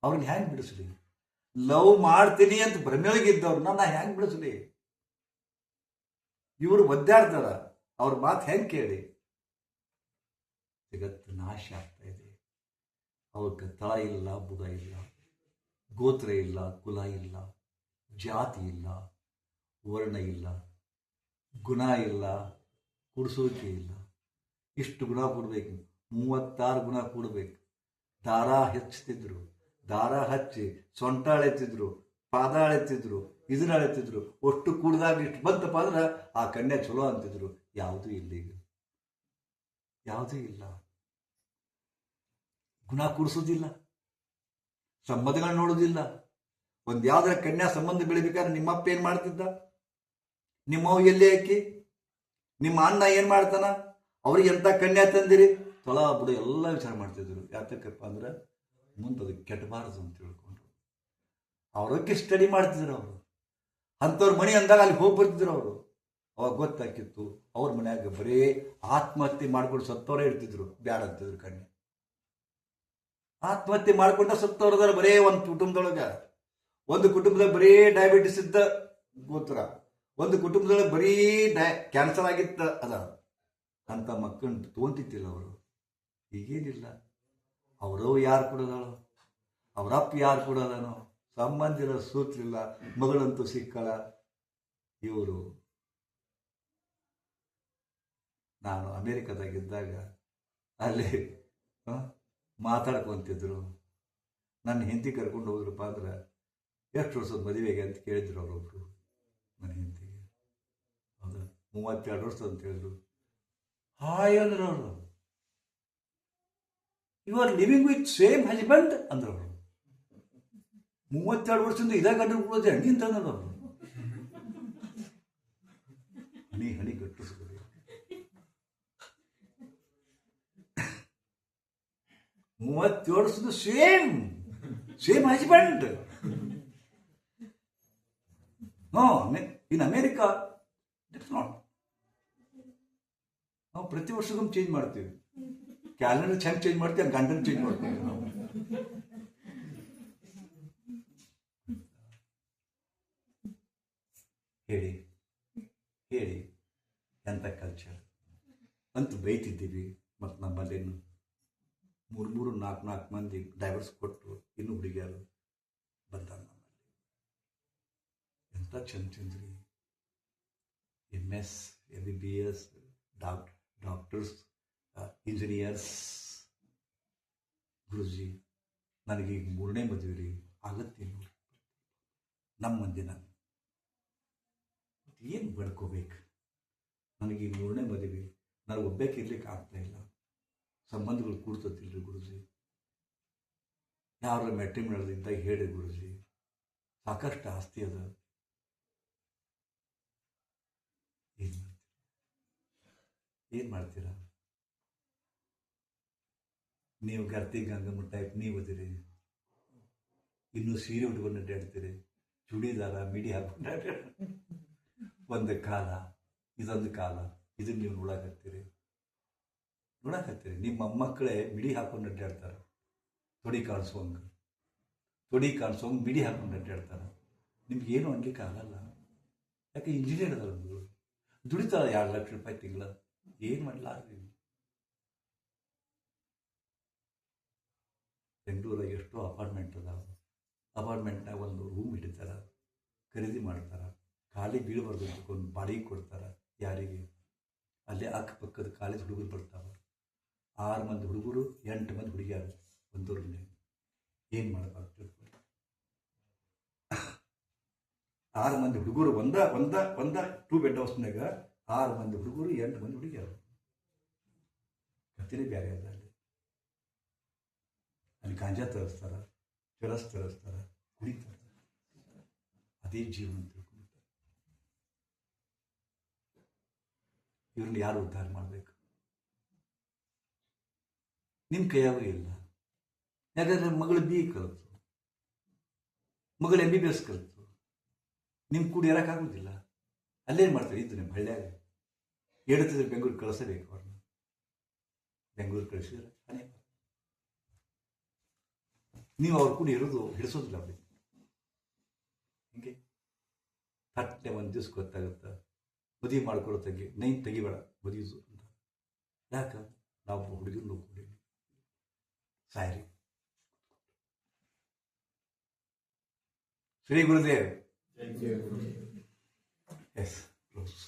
ಅವ್ರನ್ನ ಹ್ಯಾಂಗೆ ಬಿಡಿಸ್ಲಿ? ಲವ್ ಮಾಡ್ತೀನಿ ಅಂತ ಭ್ರಮೆಯೊಳಗಿದ್ದವ್ರನ್ನ ನಾ ಹ್ಯಾಂಗೆ ಬಿಡಿಸ್ಲಿ? ಇವರು ಒದ್ದಾಡ್ತಾರ, ಅವ್ರ ಮಾತು ಹೆಂಗೆ ಕೇಳಿ? ಜಗತ್ತು ನಾಶ ಆಗ್ತಾ ಇದೆ. ಅವ್ರಿಗೆ ತಳ ಇಲ್ಲ, ಬುಡ ಇಲ್ಲ, ಗೋತ್ರ ಇಲ್ಲ, ಕುಲ ಇಲ್ಲ, ಜಾತಿ ಇಲ್ಲ, ವರ್ಣ ಇಲ್ಲ, ಗುಣ ಇಲ್ಲ, ಕುಡಿಸೋಕೆ ಇಲ್ಲ. ಇಷ್ಟು ಗುಣ ಕೊಡ್ಬೇಕು, 36 ಗುಣ ಕೊಡ್ಬೇಕು. ದಾರ ಹಚ್ತಿದ್ರು, ದಾರ ಹಚ್ಚಿ ಸೊಂಟ ಅಳೆತಿದ್ರು, ಪಾದ ಅಳೆತಿದ್ರು, ಇದನ್ನ ಅಳೆತಿದ್ರು. ಒಟ್ಟು ಕೂಡಿದಾಗ ಇಷ್ಟು ಬಂತಪ್ಪ ಅಂದ್ರೆ ಆ ಕನ್ಯಾ ಚಲೋ ಅಂತಿದ್ರು. ಯಾವುದೂ ಇಲ್ಲ ಈಗ, ಯಾವುದೂ ಇಲ್ಲ. ಗುಣ ಕೂಡಿಸೋದಿಲ್ಲ, ಸಂಬಂಧಗಳನ್ನ ನೋಡೋದಿಲ್ಲ. ಒಂದು ಯಾವ್ದಾರ ಕನ್ಯಾ ಸಂಬಂಧ ಬೆಳಿಬೇಕಾದ್ರೆ ನಿಮ್ಮಪ್ಪ ಏನ್ ಮಾಡ್ತಿದ್ದ? ನಿಮ್ಮವ್ ಎಲ್ಲಿ ಹಾಕಿ? ನಿಮ್ಮ ಅಣ್ಣ ಏನ್ ಮಾಡ್ತಾನ? ಅವ್ರಿಗೆ ಎಂತ ಕನ್ಯಾ ತಂದಿರಿ? ತೊಳ ಬಿಡು ಎಲ್ಲ ವಿಚಾರ ಮಾಡ್ತಿದ್ರು. ಯಾತಕ್ಕಪ್ಪ ಅಂದ್ರೆ ಮುಂದೆ ಕೆಟ್ಟಬಾರದು ಅಂತ ತಿಳ್ಕೊಂಡು ಅವ್ರಕ್ಕೆ ಸ್ಟಡಿ ಮಾಡ್ತಿದ್ರು. ಅವರು ಅಂಥವ್ರ ಮನೆ ಅಂದಾಗ ಅಲ್ಲಿ ಹೋಗಿ ಬರ್ತಿದ್ರು ಅವರು. ಅವಾಗ ಗೊತ್ತಾಕಿತ್ತು ಅವ್ರ ಮನ್ಯಾಗ ಬರೀ ಆತ್ಮಹತ್ಯೆ ಮಾಡ್ಕೊಂಡು ಸತ್ತವರೇ ಇರ್ತಿದ್ರು. ಬ್ಯಾಡ ಅಂತಿದ್ರು ಕನ್ಯೆ. ಆತ್ಮಹತ್ಯೆ ಮಾಡ್ಕೊಂಡ ಸತ್ತವ್ರದಾರ ಬರೇ ಒಂದು ಕುಟುಂಬದಾಗ ಬರೀ ಡಯಾಬಿಟಿಸ್ ಇದ್ದ ಗೋತ್ರ, ಒಂದು ಕುಟುಂಬದೊಳಗೆ ಬರೀ ಕ್ಯಾನ್ಸರ್ ಆಗಿತ್ತ ಅದ. ಅಂತ ಮಕ್ಕಳನ್ನ ತೊಗೊಂತಿದ್ದಿಲ್ಲ ಅವರು. ಈಗೇನಿಲ್ಲ, ಅವರು ಯಾರು ಕೊಡೋದಾಳು, ಅವರಪ್ಪ ಯಾರು ಕೊಡೋದಾನೋ, ಸಂಬಂಧಿರ ಸೂತ್ರಿಲ್ಲ, ಮಗಳಂತೂ ಸಿಕ್ಕಳ. ಇವರು ನಾನು ಅಮೇರಿಕಾದಾಗಿದ್ದಾಗ ಅಲ್ಲಿ ಮಾತಾಡ್ಕೊಂತಿದ್ರು. ನನ್ನ ಹೆಂಡತಿ ಕರ್ಕೊಂಡು ಹೋದ್ರಪ್ಪ ಅಂದ್ರೆ ಎಷ್ಟು ವರ್ಷದ ಮದುವೆಗೆ ಅಂತ ಕೇಳಿದ್ರು ಅವರೊಬ್ರು. ನನ್ನ ಹೆಂಡತಿಗೆ ಹೌದಾ 32 ವರ್ಷ ಅಂತ ಹೇಳಿದ್ರು. ಹಾಯ್ ಅಂದ್ರು ಅವರು. You are living with same husband ಅಂದ್ರು ಅವರು. 32 ವರ್ಷದಿಂದ ಇದಾಗ ಗಂಟು ಕೊಡೋದು ಹಣ್ಣಿ ಅಂತ ಅನ್ನೋದು ಅವರು. ಹಣಿ ಹಣಿ ಗಟ್ಟಿಸ್ಬೋದು. 37 ವರ್ಷದ same husband. In America it's not. ನಾವು ಪ್ರತಿ ವರ್ಷಕ್ಕೊಮ್ಮೆ ಚೇಂಜ್ ಮಾಡ್ತೀವಿ. ಕ್ಯಾಲೆಂಡರ್ ಹೆಂಗೆ ಚೇಂಜ್ ಮಾಡ್ತೀವಿ, ಗಂಟನ್ನು ಚೇಂಜ್ ಮಾಡ್ತೀವಿ ನಾವು. ಎಂಥ ಕಲ್ಚರ್ ಅಂತ ಬೈತಿದ್ದೀವಿ. ಮತ್ತು ನಮ್ಮಲ್ಲೇನು 3-4 ಮಂದಿ ಡೈವರ್ಸ್ ಕೊಟ್ಟು ಇನ್ನೂ ಹುಡುಗಿಯರು ಬಂದಾರ ನಮ್ಮಲ್ಲಿ. ಎಂಥ ಚಂದ್ರಿ MS, MBBS, ಡಾಕ್ಟರ್ಸ್, ಇಂಜಿನಿಯರ್ಸ್. ಗುರುಜಿ ನನಗೀಗ 3ನೇ ಮದುವೆ ರೀ, ಆಗತ್ತೆ ನೋಡಿ ನಮ್ಮ ಮಂದಿ. ನಾನು ಏನು ಬಡ್ಕೋಬೇಕು? ನನಗೀಗ 3ನೇ ಮದುವೆ, ನಾನು ಒಬ್ಬಕ್ಕೆ ಇರ್ಲಿಕ್ಕೆ ಆಗ್ತಾ ಇಲ್ಲ. ಸಂಬಂಧಗಳು ಕೂಡ್ತತಿಲ್ರಿ ಗುರುಜಿ. ಯಾರ ಮೆಟ್ರಿಮೋನಿಯಲ್ದಾಗ ಹೇಳಿ ಗುರುಜಿ, ಸಾಕಷ್ಟು ಆಸ್ತಿ ಅದ. ಏನು ಮಾಡ್ತೀರಾ? ನೀವು ಗರ್ತಿ ಗಂಗಮ್ಮ ಟೈಪ್ ನೀವು ಅದಿರಿ. ಇನ್ನೂ ಸೀರೆ ಉಟ್ಕೊಂಡು ಅಡ್ಡಾಡ್ತೀರಿ, ಚೂಡಿದಾರ ಮಿಡಿ ಹಾಕೊಂಡು. ಒಂದು ಕಾಲ, ಇದೊಂದು ಕಾಲ, ಇದನ್ನು ನೀವು ನೋಡಕತ್ತೀರಿ. ನಿಮ್ಮ ಮೊಮ್ಮಕ್ಕಳೇ ಮಿಡಿ ಹಾಕೊಂಡು ಅಡ್ಡಾಡ್ತಾರೆ, ತೊಡಿ ಕಾಣಿಸೋಂಗೆ ಮಿಡಿ ಹಾಕೊಂಡು ಅಡ್ಡಾಡ್ತಾರೆ. ನಿಮ್ಗೇನು ಅನ್ಲಿಕ್ಕೆ ಆಗಲ್ಲ. ಯಾಕೆ? ಇಂಜಿನಿಯರ್ ಅದಾರ, ದುಡಿತಾಳೆ 2 ಲಕ್ಷ ರೂಪಾಯಿ ತಿಂಗಳ. ಏನು ಮಾಡಲಾರ್ರಿ? ಬೆಂಗಳೂರಾಗ ಎಷ್ಟೋ ಅಪಾರ್ಟ್ಮೆಂಟ್ ಅದಾವ. ಅಪಾರ್ಟ್ಮೆಂಟ್ನಾಗ ಒಂದು ರೂಮ್ ಹಿಡಿತಾರೆ, ಖರೀದಿ ಮಾಡ್ತಾರೆ, ಖಾಲಿ ಬೀಳಬಾರ್ದು ಅಂತಕೊಂಡು ಬಾಡಿಗೆ ಕೊಡ್ತಾರೆ. ಯಾರಿಗೆ? ಅಲ್ಲೇ ಅಕ್ಕಪಕ್ಕದ ಕಾಲೇಜ್ ಹುಡುಗರು ಬರ್ತಾವೆ. 6 ಮಂದಿ ಹುಡುಗರು, 8 ಮಂದಿ ಹುಡುಗಿಯಾರು ಒಂದು ರೂಮ್ನಾಗ. ಏನು ಮಾಡಬಾರ್ದು ತಿಳ್ಕೊಂಡು 6 ಮಂದಿ ಹುಡುಗರು ಒಂದ 2 ಬೆಡ್ ಹೌಸ್ನಾಗ 6 ಮಂದಿ ಹುಡುಗರು, 8 ಮಂದಿ ಹುಡುಗಿಯಾರು. ಕತ್ತಿನೇ ಬೇರೆ ಅದ. ಅಲ್ಲಿ ಗಾಂಜಾ ತರಿಸ್ತಾರ, ಚರಸ್ ತರಿಸ್ತಾರ, ಕುಡಿತಾರ. ಅದೇ ಜೀವನ ತಿಳ್ಕೊಳ್ತಾರೆ. ಇವ್ರನ್ನ ಯಾರು ಉದ್ಧಾರ ಮಾಡಬೇಕು? ನಿಮ್ಮ ಕೈಯಾಗೂ ಇಲ್ಲ. ಯಾಕಂದ್ರೆ ಮಗಳು BE ಕಲಿತು, ಮಗಳು MBBS ಕಲಿತು. ನಿಮ್ಮ ಕೂಡ ಇರೋಕ್ಕಾಗೋದಿಲ್ಲ. ಅಲ್ಲೇನು ಮಾಡ್ತಾರೆ? ಇದ್ದು ನಿಮ್ಮ ಹಳ್ಳಿಯಾಗ ಹೇಳ್ತಿದ್ರೆ ಬೆಂಗಳೂರು ಕಳಿಸಬೇಕು. ಅವ್ರನ್ನ ಬೆಂಗಳೂರು ಕಳಿಸಿದ್ರೆ ಅನೇಕ ನೀವು ಅವ್ರ ಕೂಡ ಇರೋದು ಹಿಡಿಸೋದಿಲ್ಲ. ಅವ್ರಿಗೆ ಹಿಂಗೆ ಥಟ್ಟೆ ಒಂದು ದಿವ್ಸ ಗೊತ್ತಾಗುತ್ತೆ, ಮದುವೆ ಮಾಡ್ಕೊಳ್ಳೋ ತೆಗಿಬೇಡ ಮದುವೆ ಅಂತ. ಯಾಕೆ? ನಾವು ಹುಡುಗಿನ ನೋಡ್ಕೊಂಡೀವಿ. Sorry. Shri Gurudev. Yes, close.